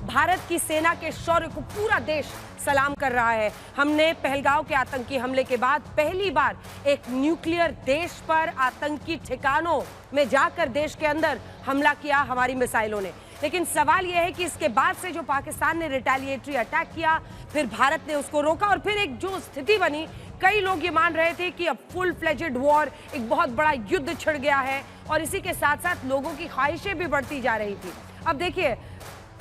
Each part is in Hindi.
भारत की सेना के शौर्य को पूरा देश सलाम कर रहा है। हमने पहलगांव के आतंकी हमले के बाद पहली बार एक न्यूक्लियर देश पर आतंकी ठिकानों में जाकर देश के अंदर हमला किया हमारी मिसाइलों ने। लेकिन सवाल यह है कि इसके बाद से जो पाकिस्तान ने रिटेलिएटरी अटैक किया, फिर भारत ने उसको रोका और फिर एक जो स्थिति बनी, कई लोग ये मान रहे थे कि अब फुल फ्लेजेड वॉर, एक बहुत बड़ा युद्ध छिड़ गया है और इसी के साथ साथ लोगों की ख्वाहिशें भी बढ़ती जा रही थी। अब देखिए,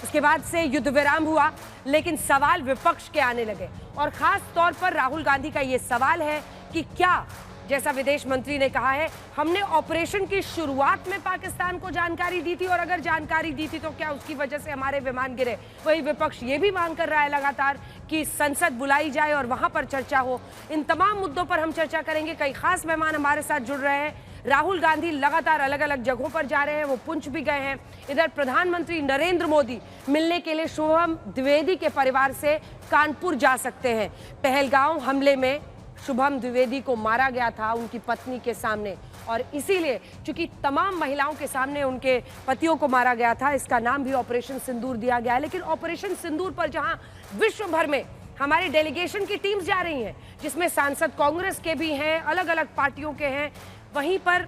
उसके बाद से युद्ध विराम हुआ, लेकिन सवाल विपक्ष के आने लगे और खास तौर पर राहुल गांधी का ये सवाल है कि क्या, जैसा विदेश मंत्री ने कहा है, हमने ऑपरेशन की शुरुआत में पाकिस्तान को जानकारी दी थी और अगर जानकारी दी थी तो क्या उसकी वजह से हमारे विमान गिरे। वही विपक्ष ये भी मांग कर रहा है लगातार कि संसद बुलाई जाए और वहां पर चर्चा हो। इन तमाम मुद्दों पर हम चर्चा करेंगे। कई खास मेहमान हमारे साथ जुड़ रहे हैं। राहुल गांधी लगातार अलग अलग जगहों पर जा रहे हैं, वो पुंछ भी गए हैं। इधर प्रधानमंत्री नरेंद्र मोदी मिलने के लिए शुभम द्विवेदी के परिवार से कानपुर जा सकते हैं। पहलगांव हमले में शुभम द्विवेदी को मारा गया था उनकी पत्नी के सामने और इसीलिए चूंकि तमाम महिलाओं के सामने उनके पतियों को मारा गया था, इसका नाम भी ऑपरेशन सिंदूर दिया गया है। लेकिन ऑपरेशन सिंदूर पर जहां विश्व भर में हमारी डेलीगेशन की टीम्स जा रही हैं, जिसमें सांसद कांग्रेस के भी हैं, अलग अलग पार्टियों के हैं, वहीं पर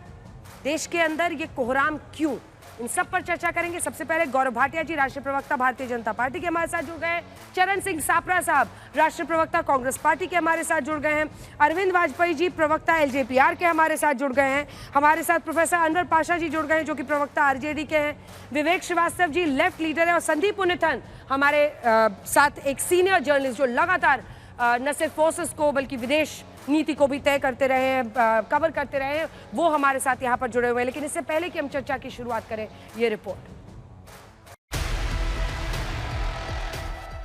देश के अंदर ये कोहराम क्यों, इन सब पर चर्चा करेंगे। सबसे पहले गौरव भाटिया जी, राष्ट्रीय प्रवक्ता भारतीय जनता पार्टी के हमारे साथ जुड़ गए हैं। चरण सिंह सापरा साहब, राष्ट्रीय प्रवक्ता कांग्रेस पार्टी के हमारे साथ जुड़ गए हैं। अरविंद वाजपेयी जी, प्रवक्ता एलजेपीआर के हमारे साथ जुड़ गए हैं। हमारे साथ प्रोफेसर अनवर पाशा जी जुड़ गए हैं, जो कि प्रवक्ता आरजेडी के हैं। विवेक श्रीवास्तव जी लेफ्ट लीडर है और संदीप पुनिथन हमारे साथ एक सीनियर जर्नलिस्ट जो लगातार न सिर्फ फोर्सेस को बल्कि विदेश नीति को भी तय करते रहे हैं, कवर करते रहे हैं, वो हमारे साथ यहाँ पर जुड़े हुए हैं। लेकिन इससे पहले कि हम चर्चा की शुरुआत करें, ये रिपोर्ट।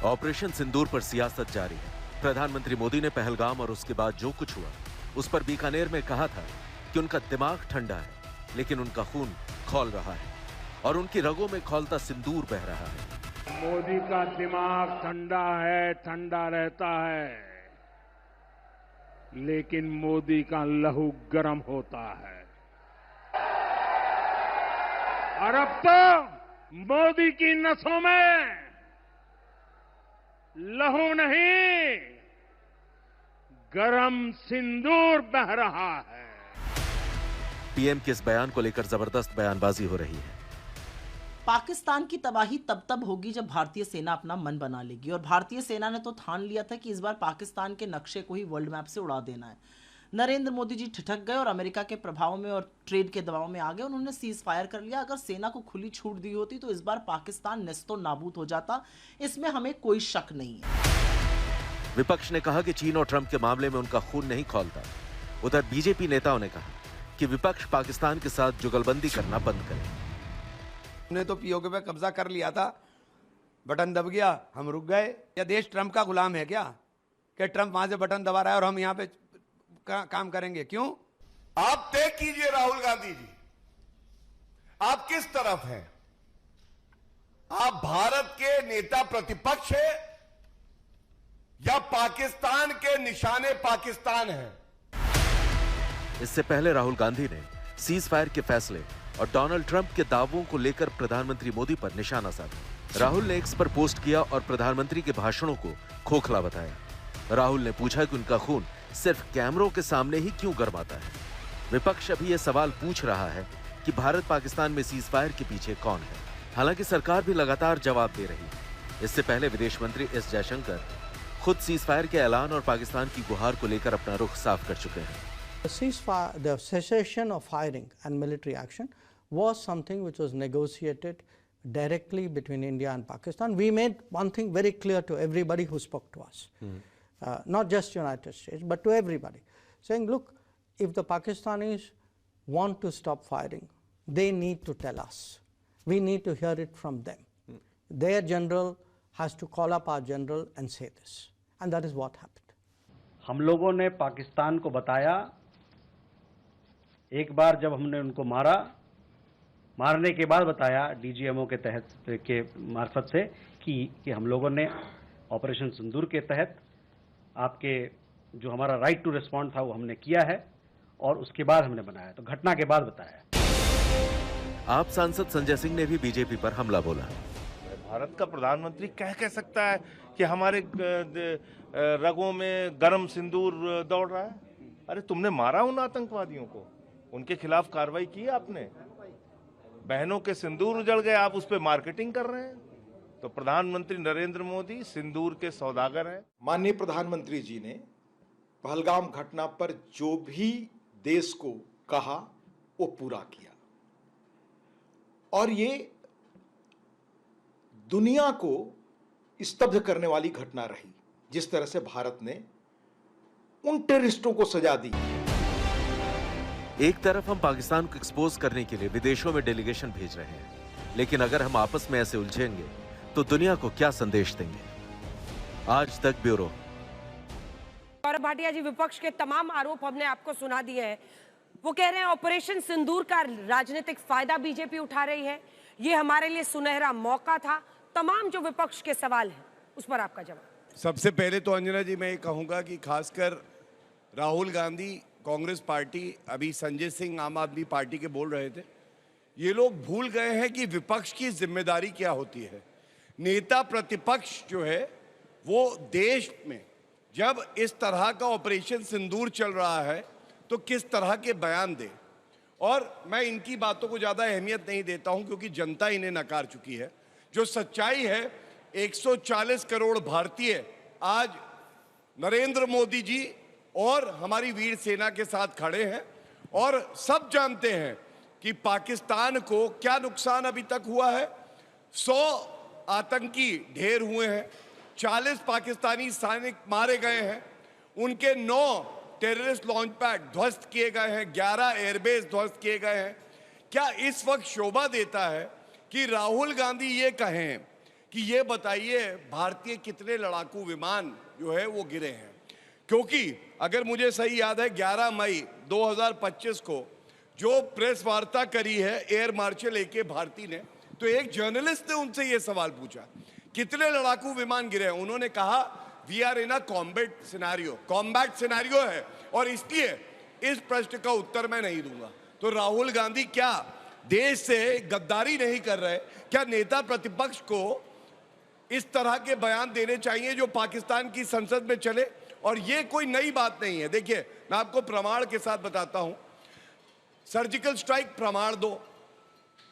ऑपरेशन सिंदूर पर सियासत जारी है। प्रधानमंत्री मोदी ने पहलगाम और उसके बाद जो कुछ हुआ उस पर बीकानेर में कहा था कि उनका दिमाग ठंडा है, लेकिन उनका खून खौल रहा है और उनकी रगों में खौलता सिंदूर बह रहा है। मोदी का दिमाग ठंडा है, ठंडा रहता है, लेकिन मोदी का लहू गर्म होता है। और अब तो मोदी की नसों में लहू नहीं, गरम सिंदूर बह रहा है। पीएम के इस बयान को लेकर जबरदस्त बयानबाजी हो रही है। पाकिस्तान की तबाही तब होगी जब भारतीय सेना अपना मन बना लेगी और भारतीय सेना ने तो ठान लिया था कि इस बार पाकिस्तान के नक्शे को ही वर्ल्ड मैप से उड़ा देना है। नरेंद्र मोदी जी ठिठक गए और अमेरिका के प्रभाव में और ट्रेड के दबाव में आ गए। उन्होंने सीज फायर कर लिया। अगर सेना को खुली छूट दी होती तो इस बार पाकिस्तान नेस्तो नाबूद हो जाता, इसमें हमें कोई शक नहीं है। विपक्ष ने कहा कि चीन और ट्रंप के मामले में उनका खून नहीं खौलता। उधर बीजेपी नेताओं ने कहा कि विपक्ष पाकिस्तान के साथ जुगलबंदी करना बंद करे। हमने तो पीओके पे कब्जा कर लिया था, बटन दब गया, हम रुक गए। या देश ट्रंप का गुलाम है क्या कि ट्रंप वहां से बटन दबा रहा है और हम यहां पे काम करेंगे? क्यों? आप तय कीजिए राहुल गांधी जी, आप किस तरफ हैं? आप भारत के नेता प्रतिपक्ष हैं या पाकिस्तान के निशाने पाकिस्तान हैं? इससे पहले राहुल गांधी ने सीज फायर के फैसले और डोनाल्ड ट्रंप के दावों को लेकर प्रधानमंत्री मोदी पर निशाना साधा। राहुल ने एक्स पर पोस्ट किया और प्रधानमंत्री के भाषणों को खोखला बताया। राहुल ने पूछा कि उनका खून सिर्फ कैमरों के सामने ही क्यों गर्माता है। विपक्ष अभी यह सवाल पूछ रहा है कि भारत पाकिस्तान में सीज फायर के पीछे कौन है। हालांकि सरकार भी लगातार जवाब दे रही है। इससे पहले विदेश मंत्री एस जयशंकर खुद सीज फायर के ऐलान और पाकिस्तान की गुहार को लेकर अपना रुख साफ कर चुके हैं। The cessation of firing and military action was something which was negotiated directly between India and Pakistan. We made one thing very clear to everybody who spoke to us, not just United States, but to everybody, saying, look, if the Pakistanis want to stop firing, they need to tell us. We need to hear it from them. Their general has to call up our general and say this. And that is what happened. हम लोगों ने पाकिस्तान को बताया, एक बार जब हमने उनको मारने के बाद बताया डीजीएमओ के तहत के मार्फत से कि हम लोगों ने ऑपरेशन सिंदूर के तहत आपके जो हमारा राइट टू रिस्पॉन्ड था वो हमने किया है और उसके बाद हमने बनाया, तो घटना के बाद बताया। आप सांसद संजय सिंह ने भी बीजेपी पर हमला बोला। भारत का प्रधानमंत्री कह सकता है कि हमारे रगों में गरम सिंदूर दौड़ रहा है? अरे तुमने मारा उन आतंकवादियों को, उनके खिलाफ कार्रवाई की आपने, बहनों के सिंदूर उजड़ गए, आप उस पर मार्केटिंग कर रहे हैं। तो प्रधानमंत्री नरेंद्र मोदी सिंदूर के सौदागर हैं। माननीय प्रधानमंत्री जी ने पहलगाम घटना पर जो भी देश को कहा वो पूरा किया, और ये दुनिया को स्तब्ध करने वाली घटना रही जिस तरह से भारत ने उन टेररिस्टों को सजा दी। एक तरफ हम पाकिस्तान को एक्सपोज करने के लिए विदेशों में डेलीगेशन भेज रहे हैं, लेकिन अगर हम आपस में ऐसे उलझेंगे तो दुनिया को क्या संदेश देंगे? आज तक ब्यूरो। गौरव भाटिया जी, विपक्ष के तमाम आरोप हमने आपको सुना दिए हैं। वो कह रहे हैं ऑपरेशन सिंदूर का राजनीतिक फायदा बीजेपी उठा रही है, ये हमारे लिए सुनहरा मौका था। तमाम जो विपक्ष के सवाल हैं उस पर आपका जवाब। सबसे पहले तो अंजना जी मैं ये कहूंगा कि खासकर राहुल गांधी कांग्रेस पार्टी, अभी संजय सिंह आम आदमी पार्टी के बोल रहे थे, ये लोग भूल गए हैं कि विपक्ष की जिम्मेदारी क्या होती है। नेता प्रतिपक्ष जो है वो देश में जब इस तरह का ऑपरेशन सिंदूर चल रहा है तो किस तरह के बयान दे, और मैं इनकी बातों को ज़्यादा अहमियत नहीं देता हूं क्योंकि जनता इन्हें नकार चुकी है। जो सच्चाई है, 140 करोड़ भारतीय आज नरेंद्र मोदी जी और हमारी वीर सेना के साथ खड़े हैं, और सब जानते हैं कि पाकिस्तान को क्या नुकसान अभी तक हुआ है। 100 आतंकी ढेर हुए हैं, 40 पाकिस्तानी सैनिक मारे गए हैं, उनके 9 टेररिस्ट लॉन्च पैड ध्वस्त किए गए हैं, 11 एयरबेस ध्वस्त किए गए हैं। क्या इस वक्त शोभा देता है कि राहुल गांधी ये कहें कि ये बताइए भारतीय कितने लड़ाकू विमान जो है वो गिरे हैं? क्योंकि अगर मुझे सही याद है 11 मई 2025 को जो प्रेस वार्ता करी है एयर मार्शल AK भारती ने, तो एक जर्नलिस्ट ने उनसे ये सवाल पूछा कितने लड़ाकू विमान गिरे हैं। उन्होंने कहा we are in a combat scenario है, और इसलिए इस प्रश्न का उत्तर मैं नहीं दूंगा। तो राहुल गांधी क्या देश से गद्दारी नहीं कर रहे? क्या नेता प्रतिपक्ष को इस तरह के बयान देने चाहिए जो पाकिस्तान की संसद में चले? और ये कोई नई बात नहीं है। देखिए मैं आपको प्रमाण के साथ बताता हूं, सर्जिकल स्ट्राइक प्रमाण दो,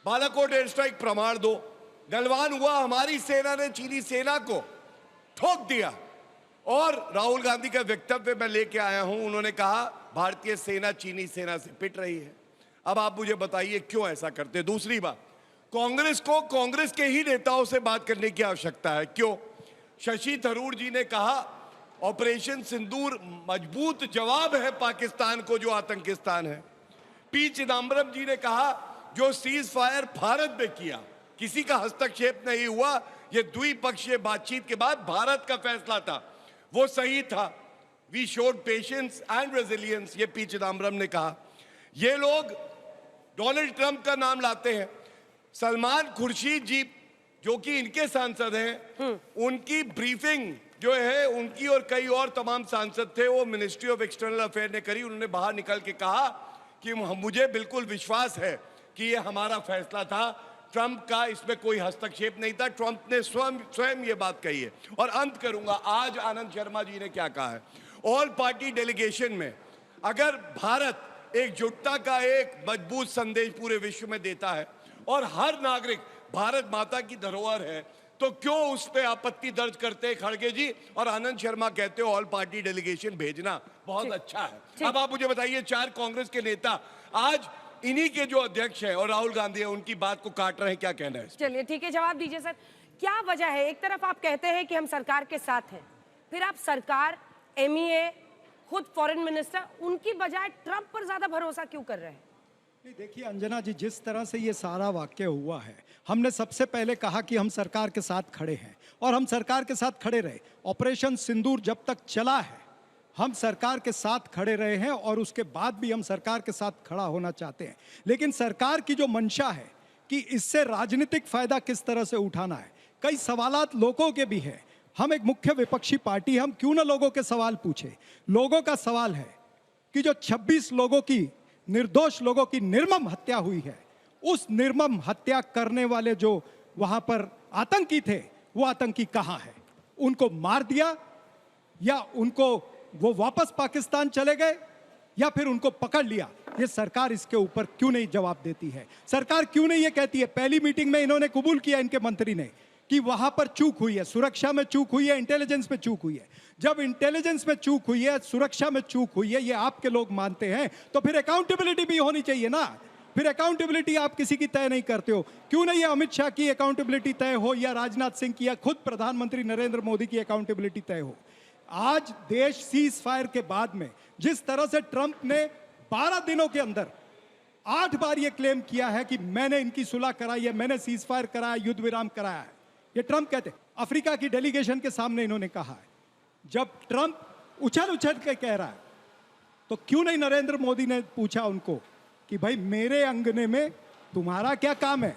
बालाकोट एयर स्ट्राइक प्रमाण दो, गलवान हुआ, हमारी सेना ने चीनी सेना को ठोक दिया, और राहुल गांधी का वक्तव्य मैं लेके आया हूं, उन्होंने कहा भारतीय सेना चीनी सेना से पिट रही है। अब आप मुझे बताइए क्यों ऐसा करते? दूसरी बात, कांग्रेस को कांग्रेस के ही नेताओं से बात करने की आवश्यकता है। क्यों? शशि थरूर जी ने कहा ऑपरेशन सिंदूर मजबूत जवाब है पाकिस्तान को जो आतंकिस्तान है। पी चिदम्बरम जी ने कहा जो सीज फायर भारत में किया, किसी का हस्तक्षेप नहीं हुआ, ये द्विपक्षीय बातचीत के बाद भारत का फैसला था, वो सही था। We showed patience and resilience, ये पी चिदम्बरम ने कहा। ये लोग डोनाल्ड ट्रंप का नाम लाते हैं। सलमान खुर्शीद जी जो कि इनके सांसद हैं, उनकी ब्रीफिंग जो है उनकी और कई और तमाम सांसद थे, वो मिनिस्ट्री ऑफ एक्सटर्नल अफेयर ने करी। उन्होंने बाहर निकल के कहा कि मुझे बिल्कुल विश्वास है कि ये हमारा फैसला था, ट्रंप का इसमें कोई हस्तक्षेप नहीं था। ट्रंप ने स्वयं ये बात कही है। और अंत करूंगा, आज आनंद शर्मा जी ने क्या कहा है, ऑल पार्टी डेलीगेशन में अगर भारत एकजुटता का एक मजबूत संदेश पूरे विश्व में देता है और हर नागरिक भारत माता की धरोहर है, तो क्यों उस पर आपत्ति दर्ज करते हैं खड़गे जी? और आनंद शर्मा कहते हो ऑल पार्टी डेलीगेशन भेजना बहुत अच्छा है। अब आप मुझे बताइए, 4 कांग्रेस के नेता आज इन्हीं के जो अध्यक्ष हैं और राहुल गांधी है, उनकी बात को काट रहे हैं, क्या कहना है? चलिए ठीक है, जवाब दीजिए सर, क्या वजह है? एक तरफ आप कहते हैं कि हम सरकार के साथ हैं, फिर आप सरकार, MEA, खुद फॉरेन मिनिस्टर, उनकी बजाय ट्रंप पर ज्यादा भरोसा क्यों कर रहे हैं? देखिए अंजना जी, जिस तरह से ये सारा वाक्य हुआ है, हमने सबसे पहले कहा कि हम सरकार के साथ खड़े हैं और हम सरकार के साथ खड़े रहे। ऑपरेशन सिंदूर जब तक चला है हम सरकार के साथ खड़े रहे हैं और उसके बाद भी हम सरकार के साथ खड़ा होना चाहते हैं। लेकिन सरकार की जो मंशा है कि इससे राजनीतिक फायदा किस तरह से उठाना है, कई सवालात लोगों के भी है। हम एक मुख्य विपक्षी पार्टी, हम क्यों ना लोगों के सवाल पूछे। लोगों का सवाल है कि जो 26 लोगों की, निर्दोष लोगों की निर्मम हत्या हुई है, उस निर्मम हत्या करने वाले जो वहां पर आतंकी थे वो आतंकी कहां है? उनको मार दिया या उनको वो वापस पाकिस्तान चले गए या फिर उनको पकड़ लिया? ये सरकार इसके ऊपर क्यों नहीं जवाब देती है? सरकार क्यों नहीं ये कहती है? पहली मीटिंग में इन्होंने कबूल किया, इनके मंत्री ने, कि वहां पर चूक हुई है, सुरक्षा में चूक हुई है, इंटेलिजेंस में चूक हुई है। जब इंटेलिजेंस में चूक हुई है, सुरक्षा में चूक हुई है, ये आपके लोग मानते हैं, तो फिर अकाउंटेबिलिटी भी होनी चाहिए ना। फिर अकाउंटेबिलिटी आप किसी की तय नहीं करते हो। क्यों नहीं अमित शाह की अकाउंटेबिलिटी तय हो या राजनाथ सिंह की या खुद प्रधानमंत्री नरेंद्र मोदी की अकाउंटेबिलिटी तय हो? आज देश सीज फायर के बाद में जिस तरह से ट्रंप ने 12 दिनों के अंदर 8 बार यह क्लेम किया है कि मैंने इनकी सुलह कराई है, मैंने सीज फायर कराया, युद्ध विराम कराया है, ये ट्रंप कहते हैं। अफ्रीका की डेलीगेशन के सामने इन्होंने कहा है। जब ट्रंप उछल उछल के कह रहा है तो क्यों नहीं नरेंद्र मोदी ने पूछा उनको कि भाई मेरे अंगने में तुम्हारा क्या काम है?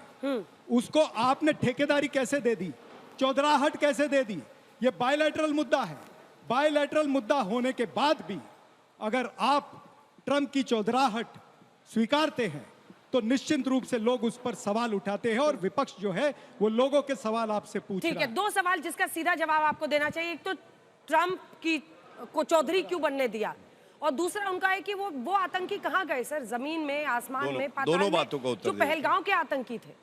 उसको आपने ठेकेदारी कैसे दे दी, चौधराहट कैसे दे दी? ये बायलैटरल मुद्दा है। बायलैटरल मुद्दा होने के बाद भी अगर आप ट्रंप की चौधराहट स्वीकारते हैं तो निश्चित रूप से लोग उस पर सवाल उठाते हैं और विपक्ष जो है वो लोगों के सवाल आपसे पूछ रहा है। ठीक है, 2 सवाल जिसका सीधा जवाब आपको देना चाहिए। एक तो ट्रंप को चौधरी क्यों बनने दिया, और दूसरा उनका है कि वो आतंकी कहां गए सर? जमीन में, आसमान में, पाताल दोनों में, बातों का उत्तर जो पहलगांव के आतंकी थे।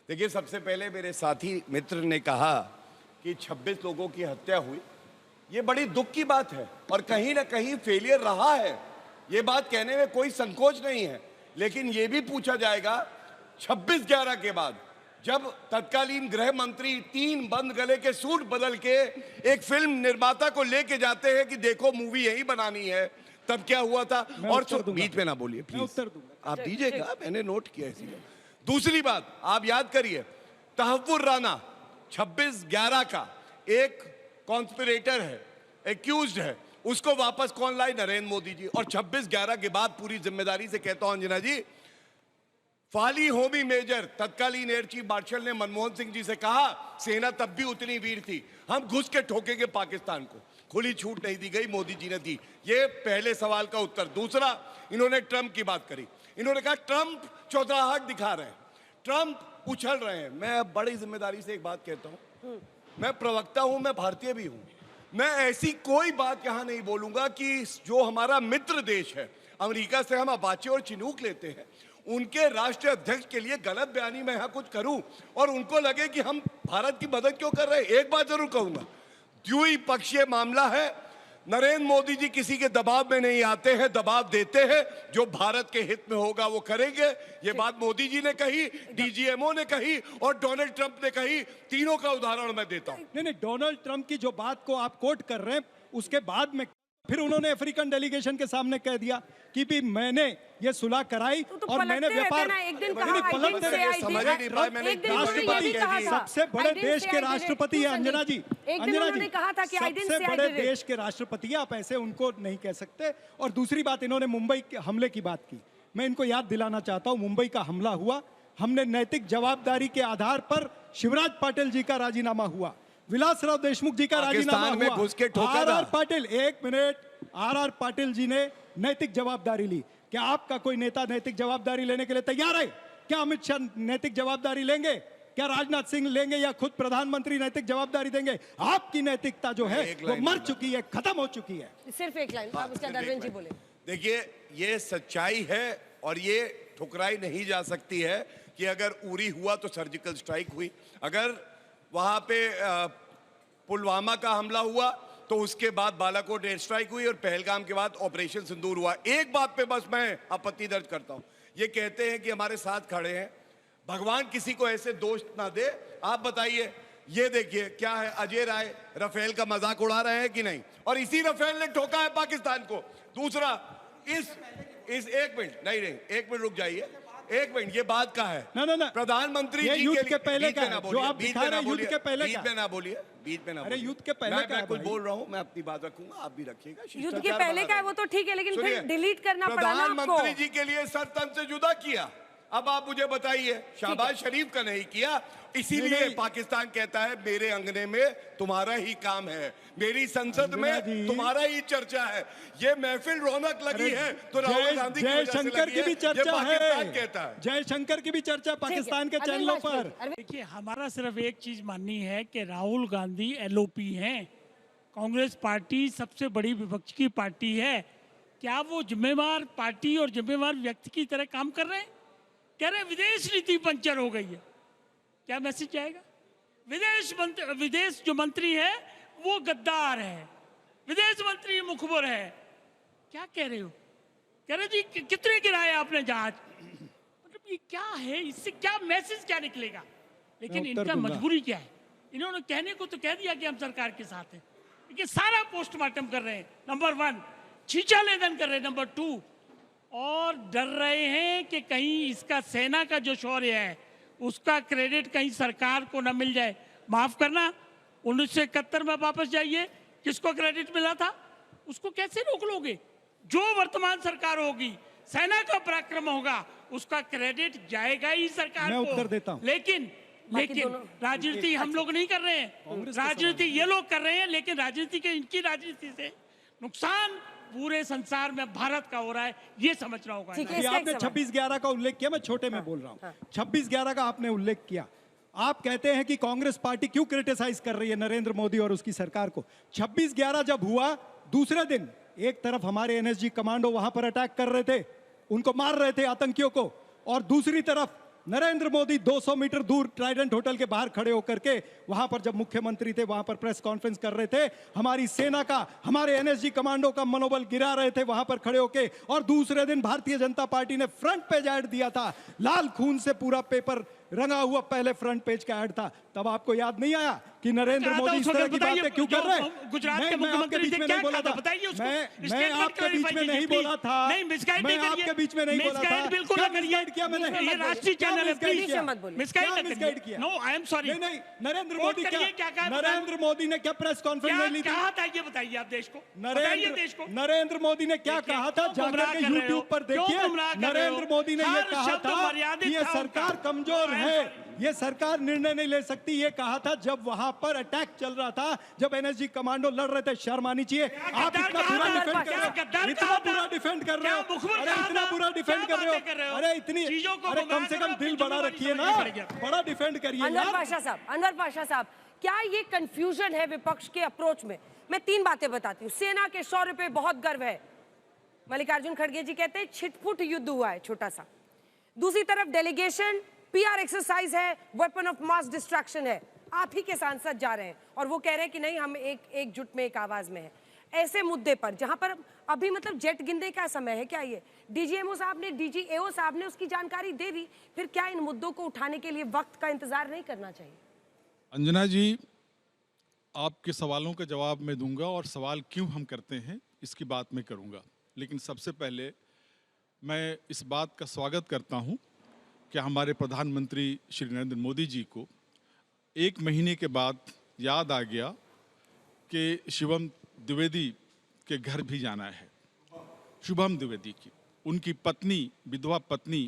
देखिए, सबसे पहले मेरे साथी मित्र ने कहा कि 26 लोगों की हत्या हुई। ये बड़ी दुख की बात है और कहीं ना कहीं फेलियर रहा है, ये बात कहने में कोई संकोच नहीं है। लेकिन ये भी पूछा जाएगा 26/11 के बाद जब तत्कालीन गृह मंत्री 3 बंद गले के सूट बदल के एक फिल्म निर्माता को लेके जाते हैं कि देखो मूवी यही बनानी है, तब क्या हुआ था? और बीच में ना बोलिए प्लीज, आप दीजिएगा, मैंने नोट किया इसीलिए। दूसरी बात आप याद करिए, तहव्वुर राना 26/11 का एक कॉन्स्पिरेटर है, एक्यूज्ड है, उसको वापस कौन लाए? नरेंद्र मोदी जी। और 26/11 के बाद पूरी जिम्मेदारी से कहता हूं अंजना जी, फाली होमी मेजर तत्कालीन एयर चीफ मार्शल ने मनमोहन सिंह जी से कहा सेना तब भी उतनी वीर थी, हम घुस के ठोकेंगे पाकिस्तान को। खुली छूट नहीं दी गई, मोदी जी ने दी। ये पहले सवाल का उत्तर। दूसरा, इन्होंने ट्रंप की बात करी। इन्होंने कहा ट्रंप चौधराहट दिखा रहे हैं, ट्रंप उछल रहे हैं। मैं अब बड़ी जिम्मेदारी से एक बात कहता हूं, मैं प्रवक्ता हूं, मैं भारतीय भी हूं। मैं ऐसी कोई बात यहां नहीं बोलूंगा कि जो हमारा मित्र देश है, अमेरिका से हम अपाचे और चिनूक लेते हैं, उनके राष्ट्रीय अध्यक्ष के लिए गलत बयानी मैं यहां कुछ करूं और उनको लगे कि हम भारत की मदद क्यों कर रहे हैं। एक बात जरूर कहूंगा, द्विपक्षीय मामला है, नरेंद्र मोदी जी किसी के दबाव में नहीं आते हैं, दबाव देते हैं, जो भारत के हित में होगा वो करेंगे। ये बात मोदी जी ने कही, डीजीएमओ ने कही और डोनाल्ड ट्रंप ने कही। तीनों का उदाहरण मैं देता हूं। नहीं, डोनाल्ड ट्रंप की जो बात को आप कोट कर रहे हैं, उसके बाद में फिर उन्होंने अफ्रीकन डेलीगेशन के सामने कह दिया कि भी मैंने ये सुलह कराई और मैंने व्यापार सबसे बड़े देश के राष्ट्रपति है अंजना जी, सबसे बड़े देश के राष्ट्रपति है, आप ऐसे उनको नहीं कह सकते। और दूसरी बात, इन्होंने मुंबई के हमले की बात की। मैं इनको याद दिलाना चाहता हूं, मुंबई का हमला हुआ, हमने नैतिक जवाबदारी के आधार पर शिवराज पाटिल जी का राजीनामा हुआ, विलासराव देशमुख जी का राजीनामा हुआ, आर.आर. पाटिल, एक मिनट, आर.आर. पाटिल जी ने नैतिक जवाबदारी ली। क्या आपका कोई नेता नैतिक जवाबदारी लेने के लिए तैयार है? क्या अमित शाह नैतिक जवाबदारी लेंगे? क्या राजनाथ सिंह लेंगे या खुद प्रधानमंत्री नैतिक जवाबदारी देंगे? आपकी नैतिकता जो है वो मर चुकी है, खत्म हो चुकी है। सिर्फ एक लाइन, आप उसका दरवेन जी बोले। देखिए, ये सच्चाई है और ये ठुकराई नहीं जा सकती है कि अगर उरी हुआ तो सर्जिकल स्ट्राइक हुई, अगर वहां पे पुलवामा का हमला हुआ तो उसके बाद बालाकोट एयर स्ट्राइक हुई और पहलगाम के बाद ऑपरेशन सिंदूर हुआ। एक बात पे बस मैं आपत्ति दर्ज करता हूं, ये कहते हैं कि हमारे साथ खड़े हैं, भगवान किसी को ऐसे दोष ना दे। आप बताइए, ये देखिए क्या है, अजय राय राफेल का मजाक उड़ा रहे हैं कि नहीं? और इसी राफेल ने ठोका है पाकिस्तान को। दूसरा, इस एक मिनट नहीं, एक मिनट रुक जाइए, एक मिनट, ये बात का है ना प्रधानमंत्री जी युद्ध के पहले का है, जो आप दिखा रहे हैं युद्ध के पहले का। बीच में ना बोलिए, बीच में ना बोलिए। अरे युद्ध के पहले का मैं कुछ बोल रहा हूं, मैं अपनी बात रखूंगा, आप भी रखिएगा। युद्ध के पहले का है वो तो ठीक है, लेकिन फिर डिलीट करना पड़ा ना आपको। प्रधानमंत्री जी के लिए सर तन से जुदा किया, अब आप मुझे बताइए, शहबाज शरीफ का नहीं किया, इसीलिए पाकिस्तान कहता है मेरे अंगने में तुम्हारा ही काम है, मेरी संसद में तुम्हारा ही चर्चा है। ये महफिल रौनक लगी है तो राहुल गांधी की वजह से लगी है। जयशंकर की भी चर्चा है, कहता है जयशंकर की भी चर्चा पाकिस्तान के चैनलों पर। देखिए, हमारा सिर्फ एक चीज माननी है कि राहुल गांधी एलओपी हैं, कांग्रेस पार्टी सबसे बड़ी विपक्ष की पार्टी है। क्या वो जिम्मेवार पार्टी और जिम्मेवार व्यक्ति की तरह काम कर रहे हैं? कह रहे विदेश नीति पंचर हो गई है, क्या मैसेज जाएगा? विदेश जो मंत्री है वो गद्दार है, विदेश मंत्री मुखबिर है। क्या कह रहे हो? कह रहे जी कितने गिराए आपने जहाज? मतलब ये क्या है? इससे क्या मैसेज क्या निकलेगा? लेकिन इनका मजबूरी क्या है? इन्होंने कहने को तो कह दिया कि हम सरकार के साथ हैं, लेकिन सारा पोस्टमार्टम कर रहे हैं। नंबर 1 छींचा लेदन कर रहे हैं, नंबर 2 और डर रहे हैं कि कहीं इसका सेना का जो शौर्य है उसका क्रेडिट कहीं सरकार को न मिल जाए। माफ करना, 1971 में वापस जाइए, किसको क्रेडिट मिला था? उसको कैसे रोक लोगे? जो वर्तमान सरकार होगी, सेना का पराक्रम होगा, उसका क्रेडिट जाएगा ही सरकार मैं को। उत्तर देता हूं। लेकिन राजनीति हम लोग नहीं कर रहे हैं, राजनीति ये लोग कर रहे हैं, लेकिन राजनीति के इनकी राजनीति से नुकसान पूरे संसार में भारत का हो रहा है, ये समझना होगा। आपने 26/11 का उल्लेख किया, मैं छोटे में बोल रहा हूँ। 26/11 का आपने उल्लेख किया। आप कहते हैं कि कांग्रेस पार्टी क्यों क्रिटिसाइज कर रही है नरेंद्र मोदी और उसकी सरकार को। 26/11 जब हुआ, दूसरे दिन एक तरफ हमारे एनएसजी कमांडो वहां पर अटैक कर रहे थे, उनको मार रहे थे आतंकियों को, और दूसरी तरफ नरेंद्र मोदी 200 मीटर दूर ट्राइडेंट होटल के बाहर खड़े होकर के वहां पर, जब मुख्यमंत्री थे वहां पर प्रेस कॉन्फ्रेंस कर रहे थे, हमारी सेना का, हमारे एनएसजी कमांडो का मनोबल गिरा रहे थे वहां पर खड़े होके। और दूसरे दिन भारतीय जनता पार्टी ने फ्रंट पेज ऐड दिया था, लाल खून से पूरा पेपर रंगा हुआ पहले फ्रंट पेज का ऐड था। तब आपको याद नहीं आया कि नरेंद्र मोदी इस तरह की बातें क्यों कर रहे हैं? गुजरात के मुख्यमंत्री से क्या कहा था बताइए उसको। मैं आपके बीच में नहीं बोला था, नहीं मिसगाइड नहीं करिए, आपके बीच में नहीं बोला था। बिल्कुल ना करिए, किया मैंने, ये राष्ट्रीय चैनल है, प्लीज मिसगाइड किया। No I am sorry. नहीं, नरेंद्र मोदी क्या, नरेंद्र मोदी ने क्या प्रेस कॉन्फ्रेंस में ली थी? कहा था ये बताइए आप देश को, बताइए देश को। नरेंद्र मोदी ने क्या कहा था? जाकर के यूट्यूब पर देखिए, नरेंद्र मोदी ने ये कहा था कि ये सरकार कमजोर है, ये सरकार निर्णय नहीं ले सकती, ये कहा था जब वहां पर अटैक चल रहा था, जब एनएसजी कमांडो लड़ रहे थे। शर्म आनी चाहिए। आप इतना बुरा डिफेंड कर रहे हो, इतना बुरा डिफेंड कर रहे हो, अरे इतना बुरा डिफेंड कर रहे हो, अरे इतनी, अरे कम से कम दिल बड़ा रखिए ना, बड़ा डिफेंड करिए। अनवर पाशा साहब, क्या ये कंफ्यूजन है विपक्ष के अप्रोच में? मैं 3 बातें बताती हूँ। सेना के शौर्य पे बहुत गर्व है, मल्लिकार्जुन खड़गे जी कहते हैं छिटपुट युद्ध हुआ है छोटा सा। दूसरी तरफ डेलीगेशन पीआर एक्सरसाइज है, वेपन ऑफ मास डिस्ट्रैक्शन है। आप ही के सांसद जा रहे हैं और वो कह रहे हैं कि नहीं, हम एकजुट में, एक आवाज में है। ऐसे मुद्दे पर जहां पर अभी मतलब जेट गिनने का समय है, क्या ये डीजीएमओ साहब ने, डीजीएओ साहब ने उसकी जानकारी दे दी, फिर क्या इन मुद्दों को उठाने के लिए वक्त का इंतजार नहीं करना चाहिए? अंजना जी, आपके सवालों का जवाब मैं दूंगा और सवाल क्यों हम करते हैं इसकी बात मैं करूंगा। लेकिन सबसे पहले मैं इस बात का स्वागत करता हूं कि हमारे प्रधानमंत्री श्री नरेंद्र मोदी जी को 1 महीने के बाद याद आ गया कि शिवम द्विवेदी के घर भी जाना है। शुभम द्विवेदी की, उनकी पत्नी, विधवा पत्नी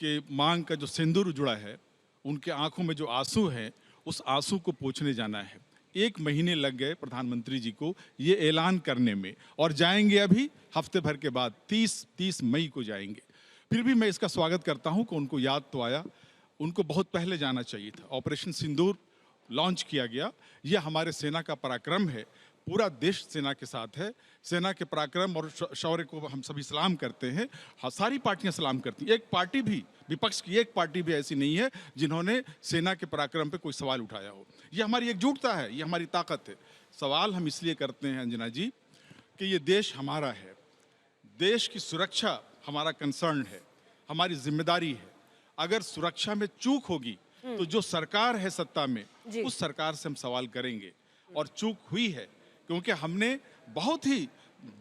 के मांग का जो सिंदूर जुड़ा है, उनके आंखों में जो आंसू है, उस आंसू को पोंछने जाना है। 1 महीने लग गए प्रधानमंत्री जी को ये ऐलान करने में, और जाएंगे अभी हफ्ते भर के बाद, 30 मई को जाएंगे। फिर भी मैं इसका स्वागत करता हूं कि उनको याद तो आया, उनको बहुत पहले जाना चाहिए था। ऑपरेशन सिंदूर लॉन्च किया गया, यह हमारे सेना का पराक्रम है, पूरा देश सेना के साथ है। सेना के पराक्रम और शौर्य को हम सभी सलाम करते हैं, सारी पार्टियां सलाम करती हैं। एक पार्टी भी, विपक्ष की एक पार्टी भी ऐसी नहीं है जिन्होंने सेना के पराक्रम पे कोई सवाल उठाया हो। ये हमारी एकजुटता है, ये हमारी ताकत है। सवाल हम इसलिए करते हैं अंजना जी कि ये देश हमारा है, देश की सुरक्षा हमारा कंसर्न है, हमारी जिम्मेदारी है। अगर सुरक्षा में चूक होगी तो जो सरकार है सत्ता में, उस सरकार से हम सवाल करेंगे। और चूक हुई है क्योंकि हमने बहुत ही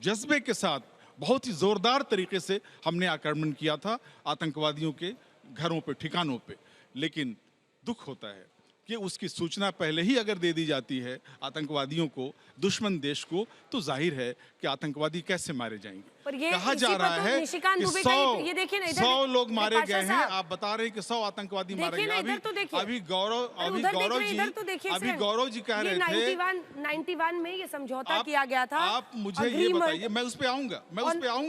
जज्बे के साथ, बहुत ही जोरदार तरीके से हमने आक्रमण किया था आतंकवादियों के घरों पे, ठिकानों पे। लेकिन दुख होता है कि उसकी सूचना पहले ही अगर दे दी जाती है आतंकवादियों को, दुश्मन देश को, तो जाहिर है कि आतंकवादी कैसे मारे जाएंगे। पर ये कहा जा इसी पर रहा तो है निशिकांत कि दुबे का ये देखिए ना, इधर 100 लोग मारे पाशा गए हैं। साहब, आप बता रहे हैं कि 100 आतंकवादी मारे देखिए गए। ना, इधर तो देखिए। अभी गौरव जी कह रहे थे 91 में ये समझौता किया गया था। आप मुझे ये बताइए, मैं उस पे आऊंगा,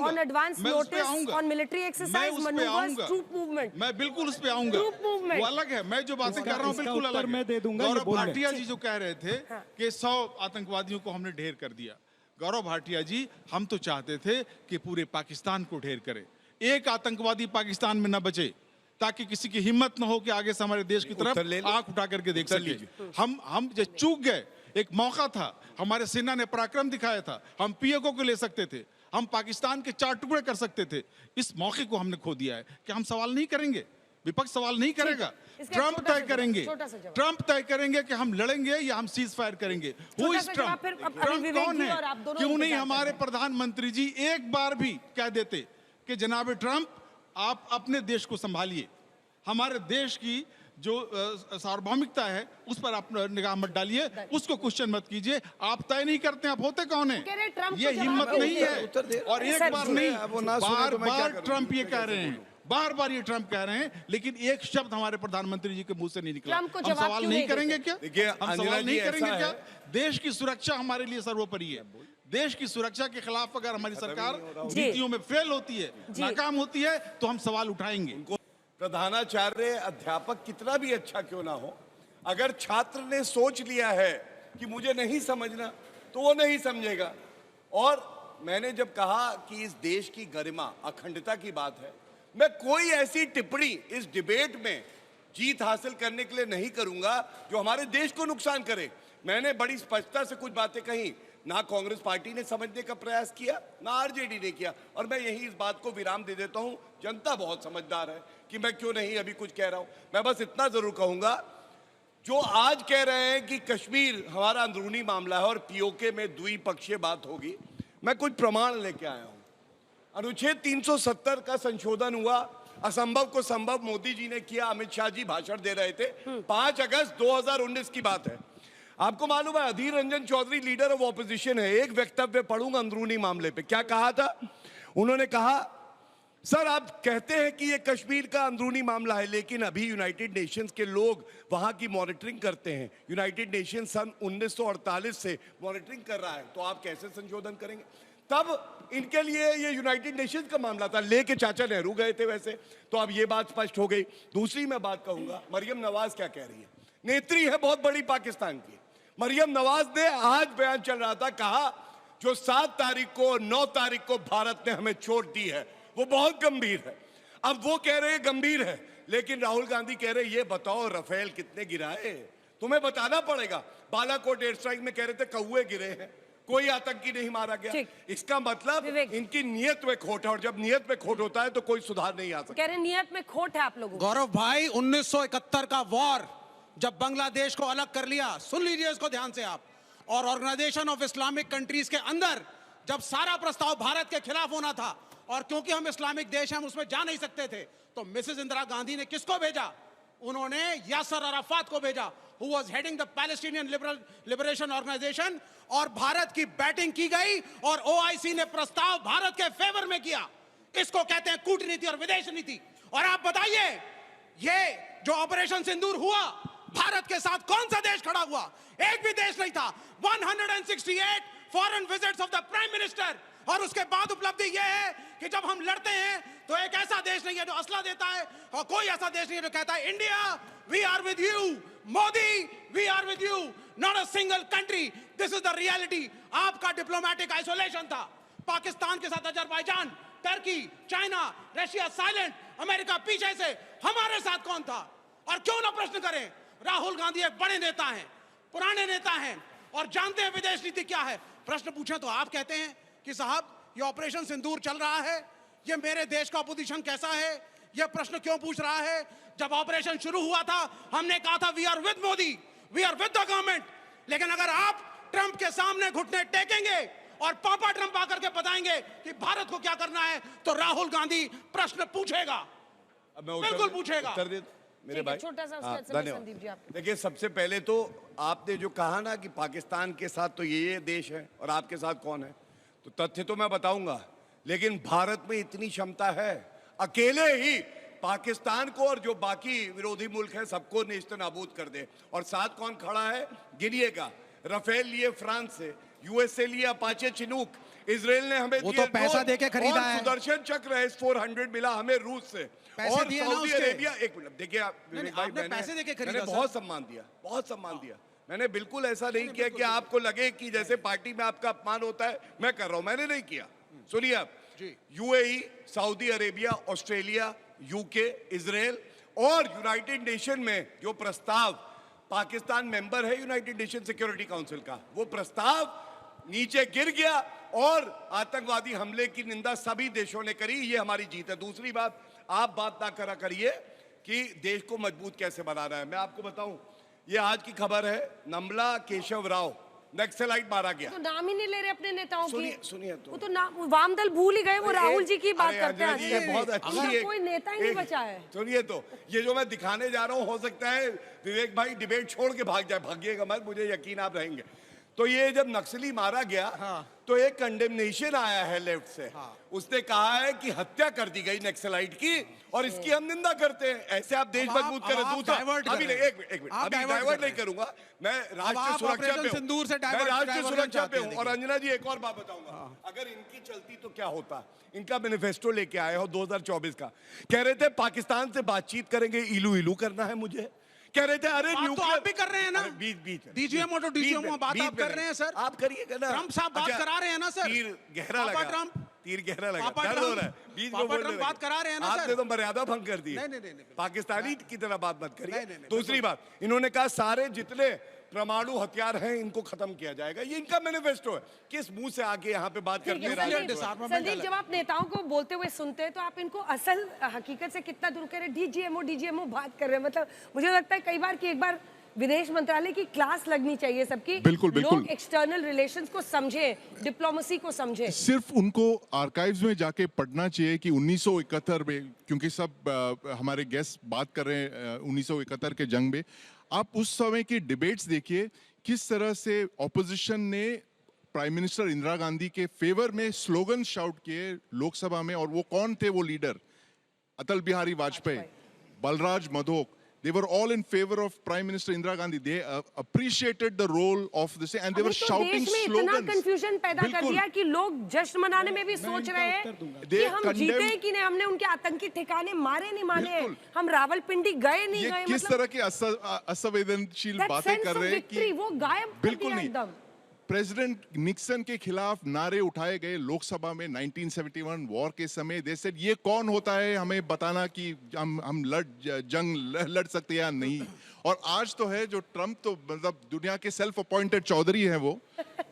on advance notice on military exercise manoeuvres, troop movement. मैं बिल्कुल उस पे आऊंगा, वो अलग है। मैं जो बातें कर रहा हूँ बिल्कुल अलग है। मैं दे दूंगा। गौरव भाटिया जी जो कह रहे थे कि 100 आतंकवादियों को हमने ढेर कर दिया। गौरव भाटिया जी, हम तो चाहते थे कि पूरे पाकिस्तान को ढेर करें, एक आतंकवादी पाकिस्तान में न बचे, ताकि किसी की हिम्मत न हो कि आगे से हमारे देश की तरफ आंख उठा करके देख सके। हम जो चूक गए, एक मौका था, हमारे सेना ने पराक्रम दिखाया था, हम पीओके को ले सकते थे, हम पाकिस्तान के 4 टुकड़े कर सकते थे। इस मौके को हमने खो दिया है। कि हम सवाल नहीं करेंगे, विपक्ष सवाल नहीं करेगा, ट्रंप तय करेंगे, ट्रंप तय करेंगे कि हम लड़ेंगे या हम सीज फायर करेंगे। Who is Trump? ट्रंप कौन है? क्यों नहीं हमारे प्रधानमंत्री जी एक बार भी कह देते कि जनाब ट्रंप आप अपने देश को संभालिए, हमारे देश की जो सार्वभौमिकता है उस पर आप निगाह मत डालिए, उसको क्वेश्चन मत कीजिए। आप तय नहीं करते, आप होते कौन है? ये हिम्मत नहीं है। और एक बार नहीं, बार बार ट्रंप ये कह रहे हैं, बार बार ये ट्रंप कह रहे हैं, लेकिन एक शब्द हमारे प्रधानमंत्री जी के मुंह से नहीं निकला। हम सवाल नहीं करेंगे क्या? हम सवाल नहीं करेंगे क्या? देश की सुरक्षा हमारे लिए सर्वोपरि है। देश की सुरक्षा के खिलाफ अगर हमारी सरकार नीतियों में फेल होती है, नाकाम होती है, तो हम सवाल उठाएंगे। प्रधानाचार्य अध्यापक कितना भी अच्छा क्यों ना हो, अगर छात्र ने सोच लिया है कि मुझे नहीं समझना, तो वो नहीं समझेगा। और मैंने जब कहा कि इस देश की गरिमा, अखंडता की बात है, मैं कोई ऐसी टिप्पणी इस डिबेट में जीत हासिल करने के लिए नहीं करूंगा जो हमारे देश को नुकसान करे। मैंने बड़ी स्पष्टता से कुछ बातें कही, ना कांग्रेस पार्टी ने समझने का प्रयास किया, ना आरजेडी ने किया, और मैं यही इस बात को विराम दे देता हूं। जनता बहुत समझदार है कि मैं क्यों नहीं अभी कुछ कह रहा हूं। मैं बस इतना जरूर कहूंगा, जो आज कह रहे हैं कि कश्मीर हमारा अंदरूनी मामला है और पीओके में द्विपक्षीय बात होगी, मैं कुछ प्रमाण लेके आया हूं। अनुच्छेद 370 का संशोधन हुआ, असंभव को संभव मोदी जी ने किया, अमित शाह जी भाषण दे रहे थे, 5 अगस्त 2019 की बात है। आपको मालूम है Adhir Ranjan Chowdhury leader of opposition है, एक वक्तव्य पढ़ूंगा अंदरूनी मामले पे। क्या कहा था उन्होंने? कहा, सर आप कहते हैं कि ये कश्मीर का अंदरूनी मामला है, लेकिन अभी यूनाइटेड नेशंस के लोग वहां की मॉनिटरिंग करते हैं। यूनाइटेड नेशन सन 1948 से मॉनिटरिंग कर रहा है, तो आप कैसे संशोधन करेंगे? तब इनके लिए ये यूनाइटेड नेशंस का मामला था, लेके चाचा नेहरू गए थे वैसे। तो अब ये बात स्पष्ट हो गई। दूसरी मैं बात कहूंगा, मरियम नवाज क्या कह रही है? नेत्री है बहुत बड़ी पाकिस्तान की। मरियम नवाज ने आज बयान चल रहा था, कहा जो 7 तारीख को 9 तारीख को भारत ने हमें चोट दी है वो बहुत गंभीर है। अब वो कह रहे हैं गंभीर है, लेकिन राहुल गांधी कह रहे ये बताओ राफेल कितने गिराए, तुम्हें बताना पड़ेगा। बालाकोट एयर स्ट्राइक में कह रहे थे कौए गिरे हैं, कोई आतंकी नहीं मारा गया। इसका मतलब इनकी नियत में खोट है, और जब नियत में खोट होता है तो कोई सुधार नहीं आ सकता। कह रहे नियत में खोट है आप लोगों। गौरव भाई, 1971 का वॉर जब बांग्लादेश को अलग कर लिया, सुन लीजिए इसको ध्यान से आप, और ऑर्गेनाइजेशन ऑफ इस्लामिक कंट्रीज के अंदर जब सारा प्रस्ताव भारत के खिलाफ होना था, और क्योंकि हम इस्लामिक देश हैं हम उसमें जा नहीं सकते थे, तो मिसेस इंदिरा गांधी ने किसको भेजा? उन्होंने यासर अराफात को भेजा, who was heading the Palestinian Liberation Organization, और भारत की बैटिंग की गई और ओआईसी ने प्रस्ताव भारत के फेवर में किया। इसको कहते हैं कूटनीति और विदेश नीति। और आप बताइए, ये जो ऑपरेशन सिंदूर हुआ, भारत के साथ कौन सा देश खड़ा हुआ? एक भी देश नहीं था। 168 foreign visits of the prime minister. और उसके बाद उपलब्धि यह है कि जब हम लड़ते हैं तो एक ऐसा देश नहीं है जो असला देता है, और कोई ऐसा देश नहीं है जो कहता है India we are with you, Modi we are with you, not a single country. This is the reality. आपका डिप्लोमेटिक आइसोलेशन था। पाकिस्तान के साथ Azerbaijan, Turkey, China, Russia silent, America पीछे से। हमारे साथ कौन था? और क्यों ना प्रश्न करें, राहुल गांधी एक बड़े नेता हैं, पुराने नेता हैं, और जानते हैं विदेश नीति क्या है। प्रश्न पूछें तो आप कहते हैं कि साहब ये ऑपरेशन सिंदूर चल रहा है, ये मेरे देश का अपोजिशन कैसा है? ये प्रश्न क्यों पूछ रहा है? जब ऑपरेशन शुरू हुआ था हमने कहा था we are with Modi, we are with the government. लेकिन अगर आप ट्रंप के सामने घुटने टेकेंगे और पापा ट्रंप आकर के बताएंगे कि भारत को क्या करना है, तो राहुल गांधी प्रश्न पूछेगा, बिल्कुल पूछेगा। मेरे भाई, छोटा सा धन्यवाद। देखिए, सबसे पहले तो आपने जो कहा ना कि पाकिस्तान के साथ तो ये देश है और आपके साथ कौन है, तो तथ्य तो मैं बताऊंगा। लेकिन भारत में इतनी क्षमता है, अकेले ही पाकिस्तान को और जो बाकी विरोधी मुल्क हैं सबको नेस्त नाबूद कर दे। और साथ कौन खड़ा है गिनिएगा। रफेल लिए फ्रांस से, यूएसए लिए अपाचे चिनूक, इजराइल ने हमें वो तो पैसा देके खरीदा है। सुदर्शन चक्र S-400 मिला हमें रूस से, पैसे और दिए ना सऊदी उसके। अरेबिया। एक मिनट देखिए विवेक भाई, पैसे देके खरीदा मैंने सर। बहुत सम्मान दिया, बहुत सम्मान दिया। मैंने बिल्कुल ऐसा नहीं किया कि आपको लगे कि जैसे पार्टी में आपका अपमान होता है मैं कर रहा हूं, मैंने नहीं किया। सुनिए आप, UAE, Saudi Arabia, Australia, UK, Israel और यूनाइटेड नेशन में जो प्रस्ताव, पाकिस्तान मेंबर है यूनाइटेड नेशन सिक्योरिटी काउंसिल का, वो प्रस्ताव नीचे गिर गया और आतंकवादी हमले की निंदा सभी देशों ने करी। ये हमारी जीत है। दूसरी बात, आप बात ना करा करिए कि देश को मजबूत कैसे बनाना है। मैं आपको बताऊं, ये आज की खबर है, नमला केशव राव नक्सलाइट मारा गया। तो नाम ही नहीं ले रहे अपने नेताओं की। सुनिए तो, वो तो नाम वाम दल भूल ही गए, वो राहुल जी की बात करते हैं। ये बहुत अच्छी कोई नेता ही नहीं बचा है। सुनिए तो, ये जो मैं दिखाने जा रहा हूँ, हो सकता है विवेक भाई डिबेट छोड़ के भाग जाए, भागिएगा मत, मुझे यकीन आप रहेंगे। तो ये जब नक्सली मारा गया, तो एक कंडेमनेशन आया है लेफ्ट से। उसने कहा है कि हत्या कर दी गई नक्सलाइट की और इसकी हम निंदा करते हैं। ऐसे आप देश मजबूत करें। दूसरा, अभी नहीं, एक मिनट अभी डाइवर्ट नहीं करूंगा मैं, राष्ट्रीय सुरक्षा पे सिंदूर से मैं राष्ट्रीय सुरक्षा पे हूँ। और अंजना जी एक और बात बताऊंगा, अगर इनकी चलती तो क्या होता। इनका मैनिफेस्टो लेके आए हो 2024 का, कह रहे थे पाकिस्तान से बातचीत करेंगे, इलू इलू करना है मुझे, कह रहे थे अरे तो आप भी कर रहे हैं ना, बीच बीच डीजीएमओ तो डीजीएमओ बात आप कर रहे हैं सर, आप करिएगा ना। ट्रम्प साहब बात करा रहे हैं ना सर, तीर गहरा लगा, ट्रम्प तीर गहरा लगा, पापा दर्द हो रहा है, बीच में बोलने लगे। बात करा रहे हैं ना सर। आपने तो मर्यादा भंग कर दी। पाकिस्तानी की तरह बात मत करिए। दूसरी बात, इन्होंने कहा सारे जितने परमाणु हथियार हैं इनको खत्म किया जाएगा। ये इनका मैनिफेस्टो है। किस मुंह से आके यहाँ पे बात करते हैं? संदीप, जब आप नेताओं को बोलते हुए सुनते हैं तो आप इनको असल हकीकत से कितना दूर कह रहे हैं? डीजीएमओ बात कर रहे हैं। मतलब मुझे लगता है कई बार कि एक बार विदेश मंत्रालय की क्लास लगनी चाहिए सबकी। बिल्कुल, बिल्कुल। लोग एक्सटर्नल रिलेशंस को समझे, डिप्लोमेसी को समझे। सिर्फ उनको आर्काइव्स में जाके पढ़ना चाहिए कि 1971 में, क्योंकि सब हमारे गेस्ट बात कर रहे हैं 1971 के जंग में, आप उस समय की डिबेट्स देखिए किस तरह से ऑपोजिशन ने प्राइम मिनिस्टर इंदिरा गांधी के फेवर में स्लोगन शाउट किए लोकसभा में। और वो कौन थे वो leader? Atal Bihari Vajpayee, Balraj Madhok, they were all in favor of Prime Minister Indira Gandhi. They appreciated the role of this and they were shouting slogans. इतना कंफ्यूजन पैदा कर दिया कि लोग जश्न मनाने में भी सोच रहे हैं कि हम जीते हैं कि नहीं, हमने उनके आतंकी ठिकाने मारे नहीं मारे, हम रावलपिंडी गए नहीं गए। किस तरह की असंवेदनशील बातें कर रहे हैं कि वो गायब बिल्कुल नहीं। प्रेसिडेंट निक्सन के खिलाफ नारे उठाए गए लोकसभा में 1971 वॉर के समय। दे सेड ये कौन होता है हमें बताना कि हम जंग लड़ सकते हैं या नहीं। और आज तो है जो ट्रम्प तो मतलब दुनिया के सेल्फ अपॉइंटेड चौधरी हैं, वो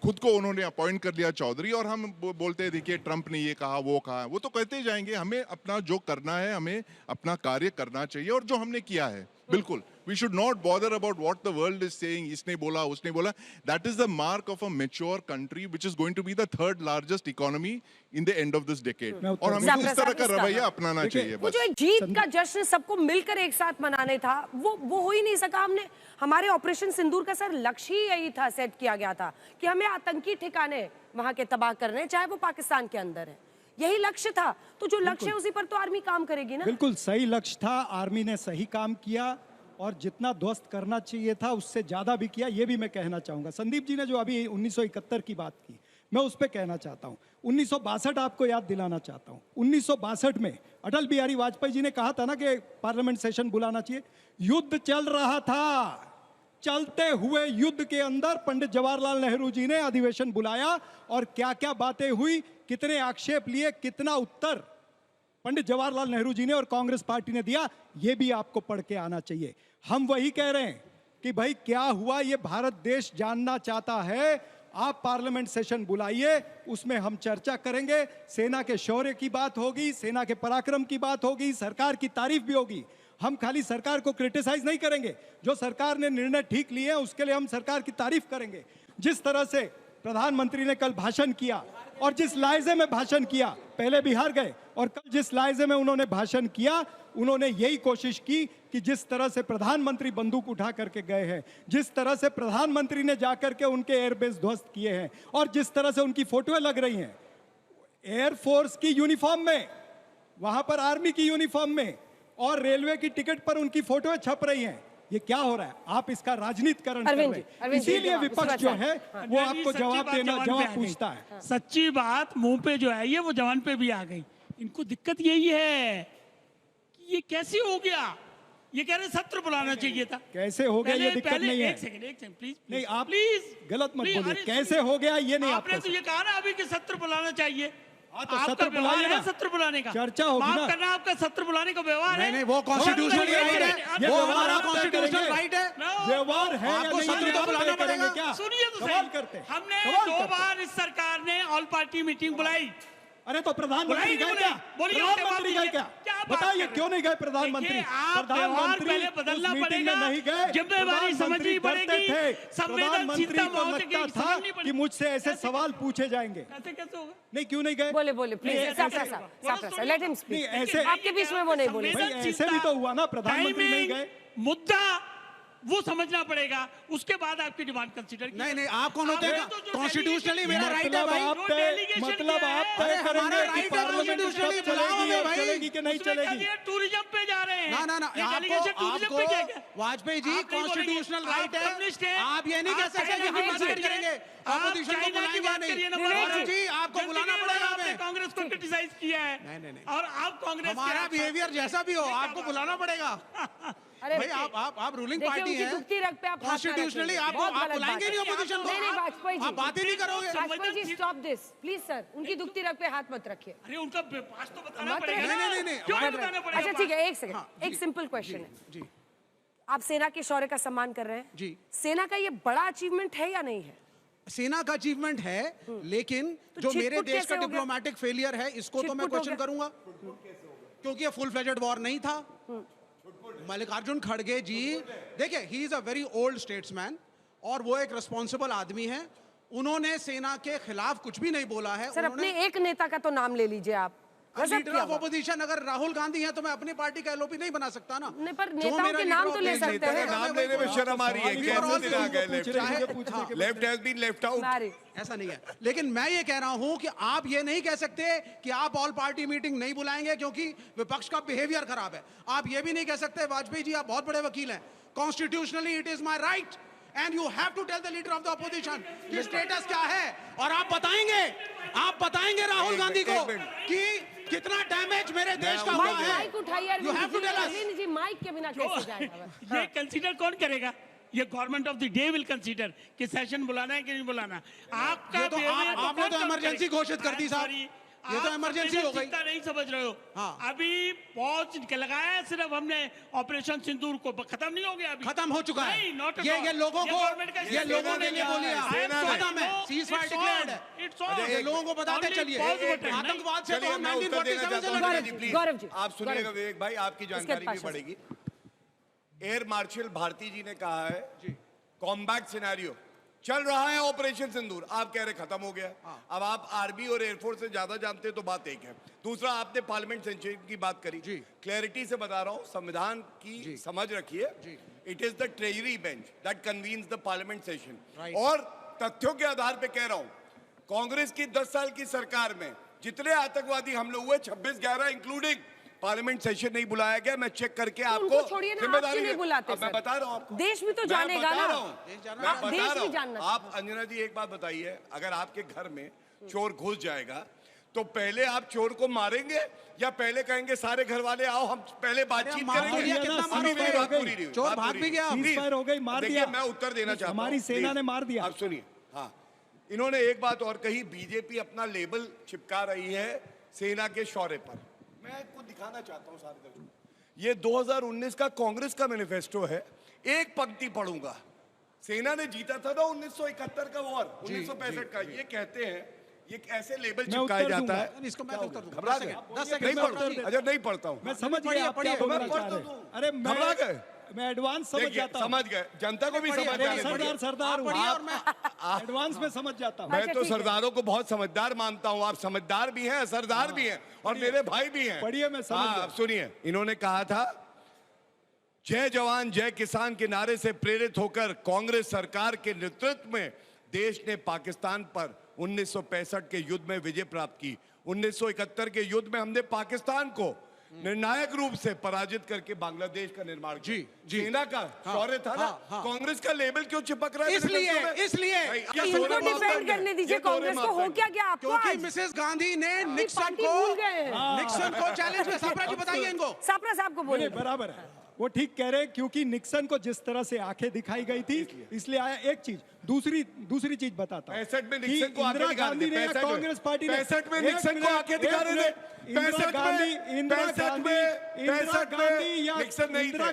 खुद को उन्होंने अपॉइंट कर लिया चौधरी। और हम बोलते हैं देखिए ट्रम्प ने ये कहा वो कहा, वो तो कहते ही जाएंगे। हमें अपना जो करना है, हमें अपना कार्य करना चाहिए और जो हमने किया है बिल्कुल। We should not bother about what the world is saying. इसने बोला, उसने बोला. That is the mark of a mature country, which is going to be the third largest economy in the end of this decade. और हमें इस तरह का रवैया अपनाना चाहिए। वो जो एक जीत का जश्न सबको मिलकर एक साथ मनाने था, वो हो ही नहीं सका। हमने हमारे ऑपरेशन सिंदूर का सर लक्ष्य ही यही था, सेट किया गया था कि हमें आतंकी ठिकाने वहां के तबाह करने, चाहे वो पाकिस्तान के अंदर है। यही लक्ष्य था। तो जो लक्ष्य है उसी पर तो आर्मी काम करेगी ना। बिल्कुल सही लक्ष्य था, आर्मी ने सही काम किया और जितना ध्वस्त करना चाहिए था उससे ज्यादा भी किया। ये भी मैं कहना चाहूंगा। संदीप जी ने जो अभी 1971 की बात की, मैं उस पर कहना चाहता हूं। 1962 आपको याद दिलाना चाहता हूं। 1962 में अटल बिहारी वाजपेयी जी ने कहा था ना कि पार्लियामेंट सेशन बुलाना चाहिए। युद्ध चल रहा था, चलते हुए युद्ध के अंदर पंडित जवाहरलाल नेहरू जी ने अधिवेशन बुलाया और क्या क्या बातें हुई, कितने आक्षेप लिए, कितना उत्तर पंडित जवाहरलाल नेहरू जी ने और कांग्रेस पार्टी ने दिया, ये भी आपको पढ़ के आना चाहिए। हम वही कह रहे हैं कि भाई क्या हुआ ये भारत देश जानना चाहता है। आप पार्लियामेंट सेशन बुलाइए, उसमें हम चर्चा करेंगे। सेना के शौर्य की बात होगी, सेना के पराक्रम की बात होगी, सरकार की तारीफ भी होगी। हम खाली सरकार को क्रिटिसाइज नहीं करेंगे, जो सरकार ने निर्णय ठीक लिए हैं उसके लिए हम सरकार की तारीफ करेंगे। जिस तरह से प्रधानमंत्री ने कल भाषण किया और जिस लहजे में भाषण किया, पहले बिहार गए और कल जिस लहजे में उन्होंने भाषण किया, उन्होंने यही कोशिश की कि जिस तरह से प्रधानमंत्री बंदूक उठा करके गए हैं, जिस तरह से प्रधानमंत्री ने जाकर के उनके एयरबेस ध्वस्त किए हैं और जिस तरह से उनकी फोटोएं लग रही हैं, एयरफोर्स की यूनिफॉर्म में, वहां पर आर्मी की यूनिफॉर्म में, और रेलवे की टिकट पर उनकी फोटो छप रही हैं। ये क्या हो रहा है? आप इसका राजनीतिकरण कर रहे हैं। इसीलिए विपक्ष जो है वो आपको जवाब पूछता है। सच्ची बात मुंह पे जो है ये वो जवान पे भी आ गई। इनको दिक्कत यही है कि ये कैसे हो गया। ये कह रहे सत्र बुलाना चाहिए था। कैसे हो गया ये दिक्कत नहीं है। एक सेकंड प्लीज। नहीं आप प्लीज गलत मत बोलिए। कैसे हो गया ये नहीं आपने तो ये कहा ना अभी कि सत्र बुलाना चाहिए। तो सत्र बुलाइए ना, सत्र बुलाने का चर्चा होगी ना। माफ करना, आपका सत्र बुलाने का व्यवहार है। नहीं, वो कॉन्स्टिट्यूशनल राइट है, वो हमारा कॉन्स्टिट्यूशनल राइट है। व्यवहार है, आपको सत्र तो बुलाना पड़ेगा। क्या सुनिए तो सही, हमने 2 बार इस सरकार ने ऑल पार्टी मीटिंग बुलाई। अरे तो प्रधानमंत्री गए क्या? प्रधानमंत्री गए क्या? बताइए क्यों नहीं गए प्रधानमंत्री? प्रधानमंत्री पहले बदलना पड़ेगा, जिम्मेदारी समझनी पड़ेगी, संवेदनशीलता लगता था कि मुझसे ऐसे सवाल पूछे जाएंगे। कैसे होगा? नहीं क्यों नहीं गए? बोले प्लीज, लेट हिम स्पीक। ऐसे आपके बीच में वो नहीं बोले। ऐसे भी तो हुआ ना, प्रधानमंत्री नहीं गए। मुद्दा वो समझना पड़ेगा, उसके बाद आपकी डिमांड कंसीडर की। नहीं आप कौन होते हैं? कॉन्स्टिट्यूशनली मेरा राइट है भाई। मतलब आप तय करेंगे कि पार्लियामेंट कब चलेगी कि नहीं चलेगी। टूरिज्म पे जा रहे हैं। ना आपको वाजपेयी जी कॉन्स्टिट्यूशनल राइट है। आप ये नहीं कह सकते कि हम डिसाइड करेंगे ऑपोजिशन को बुलाएंगे या नहीं। जी आपको बुलाना पड़ेगा। हमें कांग्रेस को क्रिटिसाइज किया है। नहीं और आप कांग्रेस हमारा बिहेवियर जैसा भी हो आपको बुलाना पड़ेगा। अरे भाई आप रूलिंग पार्टी है, कॉन्स्टिट्यूशनली आप बुलाएंगे नहीं ऑपोजिशन को। वाजपेयी जी आप बात ही नहीं करोगे। Vajpayee ji stop this please sir. उनकी दुखती रग पे हाथ मत रखिए। अरे उनका पास तो बताना पड़ेगा। नहीं क्यों बताना पड़ेगा? अच्छा ठीक है, एक सेकंड, एक सिंपल क्वेश्चन है जी। आप सेना के शौर्य का सम्मान कर रहे हैं जी। सेना का ये बड़ा अचीवमेंट है या नहीं है? सेना का अचीवमेट है, लेकिन जो मेरे देश का डिप्लोमेटिक फेलियर है इसको तो मैं क्वेश्चन करूंगा, क्योंकि ये फुल फ्लेजेड वॉर नहीं था। मल्लिकार्जुन खड़गे जी देखिए, he is a very old statesman और वो एक रिस्पॉन्सिबल आदमी है। उन्होंने सेना के खिलाफ कुछ भी नहीं बोला है। सर अपने एक नेता का तो नाम ले लीजिए आप। लीडर ऑफ ऑपोजिशन अगर राहुल गांधी है तो मैं अपनी पार्टी का एलओपी नहीं बना सकता ना। नहीं, पर नेताओं के नाम तो ले सकते हैं। नाम लेने में शर्म आ रही है। Left has been left out. ऐसा नहीं है, लेकिन मैं ये कह रहा हूं कि आप ये नहीं कह सकते कि आप ऑल पार्टी मीटिंग नहीं बुलाएंगे क्योंकि विपक्ष का बिहेवियर खराब है। आप ये भी नहीं कह सकते वाजपेयी जी आप बहुत बड़े वकील हैं, constitutionally it is my right and you have to tell the leader of the opposition कि स्टेटस क्या है। और आप बताएंगे राहुल गांधी को कि कितना डैमेज मेरे देश का हुआ है। माइक उठाइए। You have to tell us. जी माइक के बिना कैसे जाएगा? ये कंसीडर कौन करेगा? ये government of the day will consider कि सेशन बुलाना है कि नहीं बुलाना। आपका तो आपने तो इमरजेंसी घोषित कर दी साहब। ये तो इमरजेंसी हो गई। नहीं समझ रहे हो। हाँ। अभी पहुंच लगाया है सिर्फ हमने ऑपरेशन सिंदूर को, खत्म नहीं हो गया अभी। खत्म हो चुका है। ये लोगों को ये लोगों ने ये बोलिया खत्म है, सीज फायर डिक्लेयर्ड है। ये लोगों को बताते चलिए आतंकवाद से तो हम 1947 से लड़ रहे थे। आप सुनिएगा विवेक भाई, आपकी जानकारी भी बढ़ेगी। एयर मार्शल भारती जी ने कहा है कॉम्बैट सिनेरियो चल रहा है ऑपरेशन सिंदूर। आप कह रहे खत्म हो गया। अब आप आर्मी और एयरफोर्स से ज्यादा जानते हैं तो बात एक है। दूसरा, आपने पार्लियामेंट सेशन की बात करी। क्लैरिटी से बता रहा हूं, संविधान की समझ रखिए। It is the treasury bench that convenes the parliament session. और तथ्यों के आधार पर कह रहा हूं, कांग्रेस की 10 साल की सरकार में जितने आतंकवादी हमले हुए 26/11 इंक्लूडिंग पार्लियामेंट सेशन नहीं बुलाया गया। मैं चेक करके आपको जिम्मेदारी नहीं बुलाते। मैं बता रहा हूं आपको, देश भी तो जानेगा ना। देश भी जानना। आप अंजना जी एक बात बताइए, अगर आपके घर में चोर घुस जाएगा तो पहले आप चोर को मारेंगे या पहले कहेंगे सारे घर वाले आओ हम पहले बातचीत करेंगे? चोर भाग भी गया, हो गई, मार दिया। मैं उत्तर देना चाहता हूं। हमारी सेना ने मार दिया। आप सुनिए। हाँ, इन्होंने एक बात और कही, बीजेपी अपना लेबल चिपका रही है सेना के शौर्य पर। मैं आपको दिखाना चाहता हूं सारे दर्शकों, ये 2019 का कांग्रेस का मैनिफेस्टो है। एक पंक्ति पढ़ूंगा। सेना ने जीता था ना 1971 का वॉर, 1965 का। ये कहते हैं ये ऐसे लेबल चिपकाया जाता है। इसको मैं उत्तर दूंगा। घबरा गए? 10 सेकंड अच्छा नहीं पढ़ता हूं मैं। समझ गया आप क्या बोलना चाह रहे हैं। अरे घबरा गए? मैं एडवांस समझ जाता हूं। समझ गए, जनता को भी समझ गए। सरदार और मैं एडवांस में समझ जाता हूं। मैं तो सरदारों को बहुत समझदार मानता हूं। आप समझदार भी हैं, सरदार भी हैं और मेरे भाई भी हैं। पढ़िए, मैं समझ गया। सुनिए, इन्होंने कहा था जय जवान जय किसान के नारे से प्रेरित होकर कांग्रेस सरकार के नेतृत्व में देश ने पाकिस्तान पर 1965 के युद्ध में विजय प्राप्त की 1971 के युद्ध में हमने पाकिस्तान को निर्णायक रूप से पराजित करके बांग्लादेश का निर्माण किया। सेना का शौर्य था ना। कांग्रेस का लेबल क्यों चिपक रहा है? इसलिए इनको डिफेंड करने दीजिए कांग्रेस को। हो क्या गया आपको? क्योंकि मिसेस गांधी ने निक्सन को चैलेंज किया। सापरा जी बताइए इनको। सापरा साहब को बोलिए। बराबर है, वो ठीक कह रहे हैं, क्योंकि निक्सन को जिस तरह से आंखें दिखाई गई थी इसलिए आया। एक चीज, दूसरी चीज बताता हूं। 65 में निक्सन को आंखें दिखा रहे थे। कांग्रेस पार्टी ने 65 में निक्सन को आंखें दिखा रहे थे। इंदिरा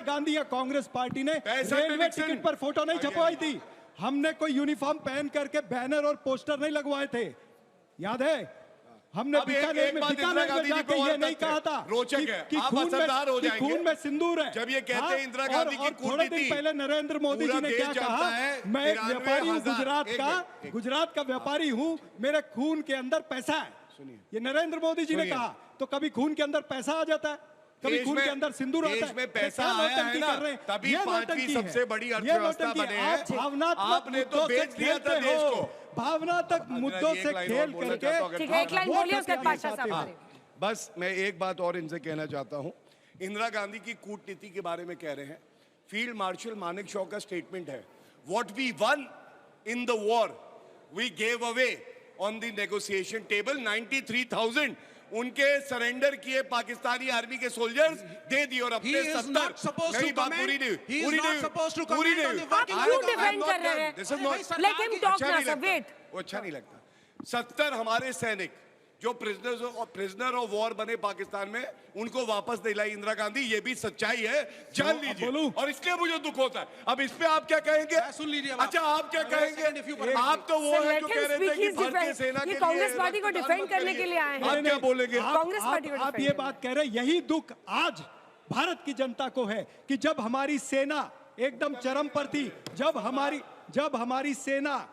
गांधी या कांग्रेस पार्टी ने रेलवे टिकट पर फोटो नहीं छपवाई थी। हमने कोई यूनिफॉर्म पहन करके बैनर और पोस्टर नहीं लगवाए थे, याद है? हमने बीकानेर में जाके ये नहीं कहा था कि खून में सिंदूर है। जब ये कहते हैं इंदिरा गांधी की थोड़े दिन पहले नरेंद्र मोदी जी ने क्या कहा? मैं एक व्यापारी हूँ, गुजरात का व्यापारी हूँ, मेरे खून के अंदर पैसा है। ये नरेंद्र मोदी जी ने कहा। तो कभी खून के अंदर पैसा आ जाता है, कभी खून के अंदर सिंदूर आता है। देश में पैसा आया है ना, तभी पांचवी सबसे बड़ी अर्थव्यवस्था बने हैं। आपने तो बेच दिया था देश को। भावनात्मक मुद्दों से खेल करके। बस मैं एक बात और इनसे कहना चाहता हूं। इंदिरा गांधी की कूटनीति के बारे में कह रहे हैं। फील्ड मार्शल मानेकशॉ का स्टेटमेंट है, what we won in the war we gave away on the negotiation table. 93,000 उनके सरेंडर किए पाकिस्तानी आर्मी के सोल्जर्स दे दिए और अपने 70 मेरी बात पूरी नहीं वो अच्छा नहीं लगता। 70 हमारे सैनिक जो प्रिजनर ऑफ वॉर बने पाकिस्तान में, उनको वापस दिलाई इंदिरा गांधी। ये भी सच्चाई है, जान लीजिए। और इसलिए मुझे दुख होता है। अब इस पे आप क्या कहेंगे? सुन लीजिए। अच्छा, आप क्या कहेंगे? आप तो वो है जो कह रहे थे कि भारतीय सेना के लिए कांग्रेस पार्टी को डिफेंड करने के लिए आए हैं। आप क्या बोलेंगे? कांग्रेस पार्टी को आप ये बात कह रहे हैं, यही दुख आज भारत की जनता को है कि जब हमारी सेना एकदम चरम पर थी, जब हमारी सेना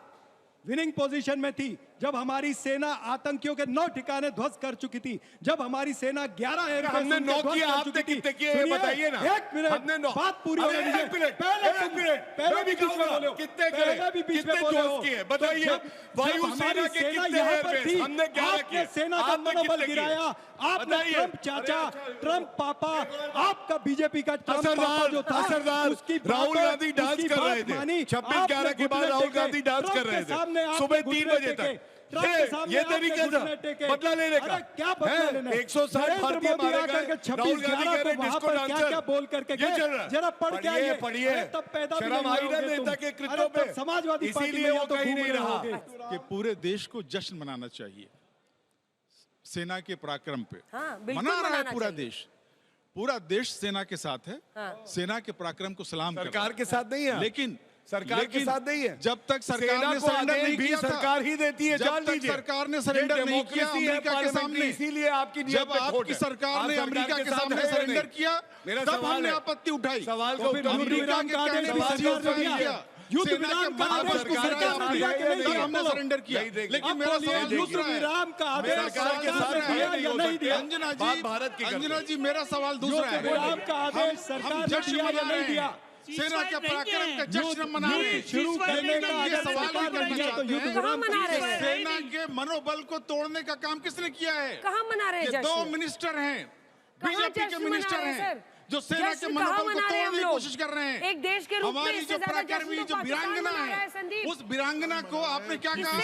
विनिंग पोजीशन में थी, जब हमारी सेना आतंकियों के 9 ठिकाने ध्वस्त कर चुकी थी, जब हमारी सेना 11 एयरबेस हमने 9 किया, आपने कितने किए बताइए ना। एक मिनट, हमने 9 बात पूरी होने दीजिए। पहले भी बीच में बोलो, कितने किए बताइए। वायुसेना के कितने एयरबेस? हमने 11 किए। सेना का मनोबल गिराया आपने। ट्रंप चाचा, ट्रंप पापा, आपका बीजेपी का ट्रंप पापा जो था, उसकी राहुल गांधी डांस कर रहे थे। 26/11 के बाद राहुल गांधी डांस कर रहे थे सुबह 3 बजे तक। ये तरीका था बदला लेने का। क्या बदला लेना? 160 भारतीय मारे गए। राहुल गांधी कह रहे डिस्को डांसर। क्या बोल करके ये चल रहा है। जरा पढ़ के आइए, पढ़िए। शर्म आई ना नेता के कृत्यों पे? समाजवादी पार्टी इसीलिए वो कहीं नहीं रहा कि पूरे देश को जश्न मनाना चाहिए सेना के पराक्रम पे। मना रहा है पूरा देश। पूरा देश सेना के साथ है। सेना के पराक्रम को सलाम सरकार के साथ नहीं है, लेकिन सरकार के साथ नहीं है। जब तक सरकार ने सरेंडर नहीं किया, सरकार ही देती है। जब तक सरकार ने सरेंडर नहीं किया अमेरिका के सामने, इसीलिए आपकी जब आपकी सरकार ने अमेरिका के सामने सरेंडर किया, तब हमने आपत्ति उठाई। सवाल का उत्तर अमेरिका के कहने युद्ध विराम का आदेश को सरकार ने दिया कि नहीं, हमने सरेंडर किया। लेकिन मेरा सवाल दूसरा है, विराम का आदेश सरकार ने दिया या नहीं दिया? अंजना जी मेरा सवाल दूसरा है। विराम का आदेश सरकार ने दिया या नहीं दिया? सेना के पराक्रम का जश्न मना रहे हैं। शुरू करने का ये सवाल ही करना चाहते हैं, कहाँ मना रहे हैं? सेना के मनोबल को तोड़ने का काम किसने किया है? कहाँ मना रहे हैं? ये 2 मिनिस्टर हैं, बीजेपी के मिनिस्टर हैं, जो सेना के मनोबल को तोड़ने की कोशिश कर रहे हैं। एक देश के रूप में हमारी जो पराक्रमी जो वीरांगना है, उस वीरांगना को आपने क्या कहा?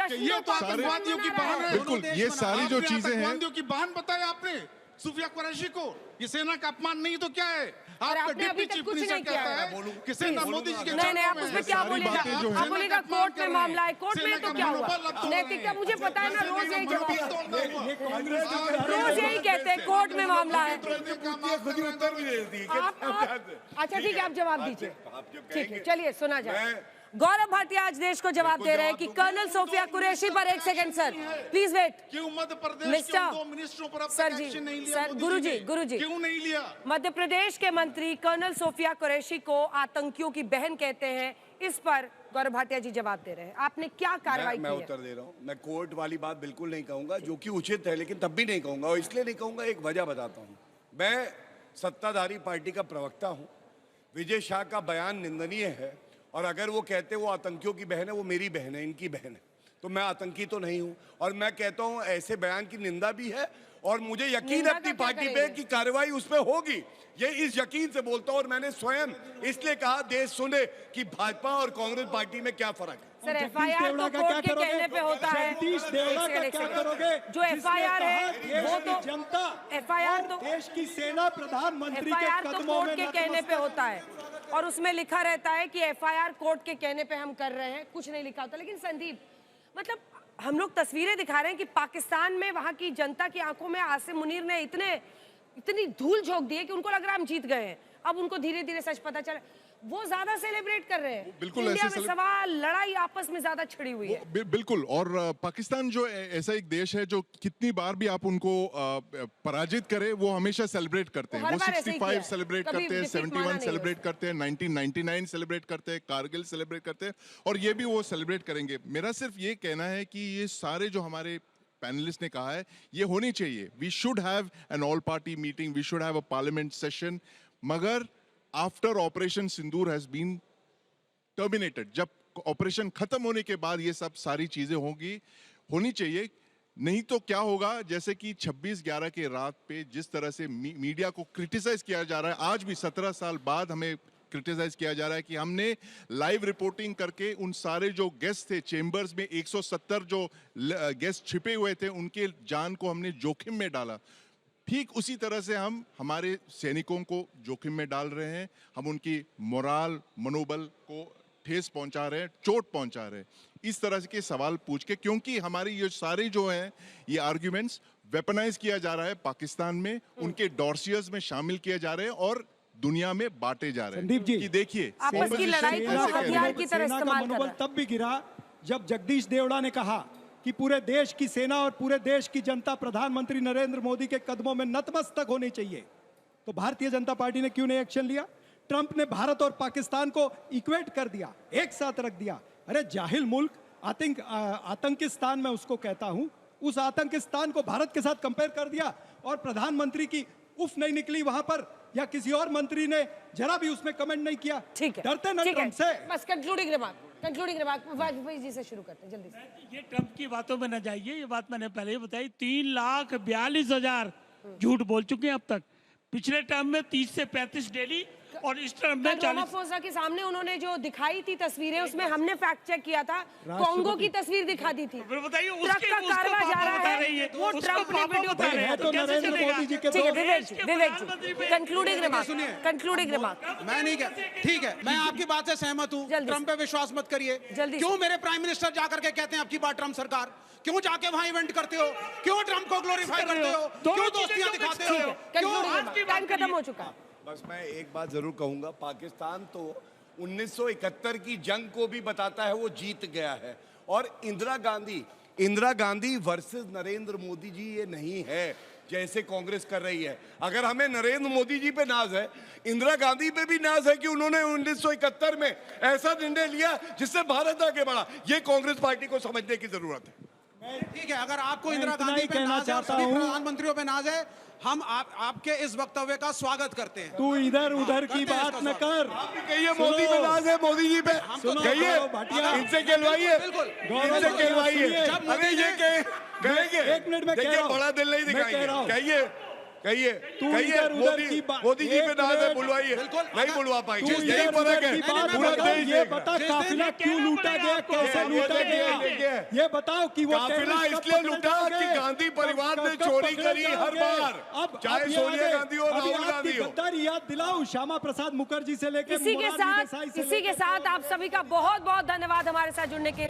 ये तो आतंकवादियों की बहन है। बिल्कुल, ये सारी जो चीजें हैं, आतंकवादियों की बहन बताया आपने सूफिया कुरैशी को। ये सेना का अपमान नहीं तो क्या है? आपका डिप्टी चीफ मिनिस्टर कहता है कि सेना मोदी जी के नहीं, आप उसमें क्या बोलेगा? आप बोलेगा कोर्ट में मामला है, कोर्ट में तो क्या हुआ? नैतिकता मुझे पता है ना, रोज यही कहते हैं कोर्ट में मामला है। अच्छा ठीक है, आप जवाब दीजिए। ठीक है, चलिए सुना जाए। गौरव भारती आज देश को जवाब दे रहे हैं कि कर्नल सोफिया कुरैशी पर। एक सेकंड सर, प्लीज वेट। क्यों मध्य प्रदेश के 2 मिनिस्टरों पर अब तक एक्शन नहीं लिया? सर गुरुजी क्यों नहीं लिया? मध्य प्रदेश के मंत्री कर्नल सोफिया कुरैशी को आतंकियों की बहन कहते हैं, इस पर गौरव भाटिया जी जवाब दे रहे हैं। आपने क्या कार्रवाई की है? मैं उत्तर दे रहा हूँ। मैं कोर्ट वाली बात बिल्कुल नहीं कहूंगा, जो कि उचित है, लेकिन तब भी नहीं कहूंगा। और इसलिए नहीं कहूंगा, एक वजह बताता हूँ। मैं सत्ताधारी पार्टी का प्रवक्ता हूँ। विजय शाह का बयान निंदनीय है, और अगर वो कहते वो आतंकियों की बहन है, वो मेरी बहन है, इनकी बहन है। तो मैं आतंकी तो नहीं हूं। और मैं कहता हूं ऐसे बयान की निंदा भी है और मुझे यकीन है अपनी पार्टी पे कि कार्रवाई उस पे होगी। ये इस यकीन से बोलता हूं और मैंने स्वयं इसलिए कहा देश सुने कि भाजपा और कांग्रेस पार्टी में क्या फर्क है। सर एफआईआर तो कोर्ट के कहने पे होता है। जो एफआईआर है वो तो जनता एफआईआर तो देश की सेना प्रधानमंत्री के एफआईआर तो कदमों कोर्ट में के कहने पे होता है और उसमें लिखा रहता है कि एफआईआर कोर्ट के कहने पे हम कर रहे हैं, कुछ नहीं लिखा होता। लेकिन संदीप, मतलब हम लोग तस्वीरें दिखा रहे हैं कि पाकिस्तान में वहां की जनता की आंखों में आसिम मुनीर ने इतनी धूल झोंक दी है कि उनको लग रहा है हम जीत गए हैं। अब उनको धीरे धीरे सच पता चला, वो ज्यादा सेलिब्रेट कर रहे हैं। बिल्कुल इंडिया ऐसे में सवाल लड़ाई आपस में ज्यादा छिड़ी हुई है। बिल्कुल। और पाकिस्तान जो ऐसा एक देश है जो कितनी बार भी आप उनको पराजित करे वो हमेशा सेलिब्रेट करते हैं। वो 65 सेलिब्रेट करते हैं, 71 सेलिब्रेट करते हैं, 1999 सेलिब्रेट करते हैं, कारगिल सेलिब्रेट करते हैं और ये भी वो सेलिब्रेट करेंगे। मेरा सिर्फ ये कहना है कि ये सारे जो हमारे पैनलिस्ट ने कहा है ये होनी चाहिए। We should have an all party meeting, we should have a parliament session, मगर after Operation Sindoor has been terminated, जब ऑपरेशन खत्म होने के बाद ये सब सारी चीजें होनी चाहिए। नहीं तो क्या होगा, जैसे कि 26/11 के रात पे जिस तरह से मीडिया को क्रिटिसाइज किया जा रहा है, आज भी 17 साल बाद हमें क्रिटिसाइज किया जा रहा है कि हमने लाइव रिपोर्टिंग करके उन सारे जो गेस्ट थे चेंबर्स में, 170 जो गेस्ट छिपे हुए थे, उनके जान को हमने जोखिम में डाला। ठीक उसी तरह से हम हमारे सैनिकों को जोखिम में डाल रहे हैं, हम उनकी मोराल मनोबल को ठेस पहुंचा रहे हैं, चोट पहुंचा रहे हैं इस तरह के सवाल पूछ के, क्योंकि हमारे ये सारे जो हैं ये आर्ग्यूमेंट्स वेपनाइज किया जा रहा है पाकिस्तान में, उनके डॉर्सियर्स में शामिल किए जा रहे हैं और दुनिया में बांटे जा रहे हैं। संदीप जी, कि देखिए आपस की लड़ाई को हथियार की तरह इस्तेमाल कर रहा है। तब भी गिरा जब जगदीश देवड़ा ने कहा कि पूरे देश की सेना और पूरे देश की जनता प्रधानमंत्री नरेंद्र मोदी के कदमों में नतमस्तक होनी चाहिए। तो भारतीय जनता पार्टी ने क्यों नहीं एक्शन लिया? ट्रंप ने भारत और पाकिस्तान को इक्वेट कर दिया, एक साथ रख दिया। अरे जाहिल मुल्क, आतंकिस्तान मैं उसको कहता हूं, उस आतंकिस्तान को भारत के साथ कंपेयर कर दिया और प्रधानमंत्री की उफ नहीं निकली वहां पर, या किसी और मंत्री ने जरा भी उसमें कमेंट नहीं किया। ठीक है, डरते न ट्रंप से। बस कंक्लूडिंग रिमार्क वाजपेयी जी से शुरू करते हैं जल्दी से। ये ट्रंप की बातों में न जाइए, ये बात मैंने पहले ही बताई। 3,42,000 झूठ बोल चुके हैं अब तक। पिछले टर्म में 30 से 35 डेली और इस टर्म में 40। रामाफोसा के सामने उन्होंने जो दिखाई थी तस्वीरें, उसमें हमने फैक्ट चेक किया था, कांगो की तस्वीर दिखा दी थी। बताइए ट्रक का कारवा जा रहा है, वो ट्रंप ने वीडियो उतारा है। तो नरेंद्र मोदी जी के ठीक है विवेक जी कंक्लूडिंग रिमार्क। मैं नहीं कह, ठीक है, मैं आपकी बात से सहमत हूँ। ट्रंप पे विश्वास मत करिए। क्यों मेरे प्राइम मिनिस्टर जाकर के कहते हैं आपकी बात ट्रंप सरकार? क्यों जाके वहां इवेंट करते हो? क्यों ट्रंप को ग्लोरीफाई करते हो? क्यों दोस्तियां दिखाते हो? क्यों टाइम खत्म हो चुका? बस मैं एक बात जरूर कहूंगा, पाकिस्तान तो 1971 की जंग को भी बताता है वो जीत गया है। और इंदिरा गांधी वर्सेस नरेंद्र मोदी जी ये नहीं है जैसे कांग्रेस कर रही है। अगर हमें नरेंद्र मोदी जी पे नाज है, इंदिरा गांधी पे भी नाज है कि उन्होंने 1971 में ऐसा निर्णय लिया जिससे भारत आगे बढ़ा। ये कांग्रेस पार्टी को समझने की जरूरत है। ठीक है, अगर आपको इंदिरा गांधी पे नाज है और सभी प्रधानमंत्रियों पे नाज है, हम आपके इस वक्तव्य का स्वागत करते हैं। तू इधर उधर की बात न कर। कहिए मोदी पे नाज है, मोदी जी पे कहिए, इनसे कहलवाइए, अरे ये कहेंगे, एक मिनट में देखिए बड़ा दिल नहीं दिखाएंगे, कहिए मोदी जी पे नाज है, बुलवाइए, नहीं बुलवा पाएंगे, यही फर्क है। पूरा देश ये बता काफिला क्यों लूटा गया, कैसे लूटा गया, ये बताओ कि वो काफिला इसलिए लूटा कि गांधी परिवार ने चोरी करी हर बार, चाहे सोनिया गांधी हो राहुल गांधी हो। गद्दारी याद दिलाओ श्यामा प्रसाद मुखर्जी से लेकर इसी के साथ आप सभी का बहुत बहुत धन्यवाद हमारे साथ जुड़ने के लिए।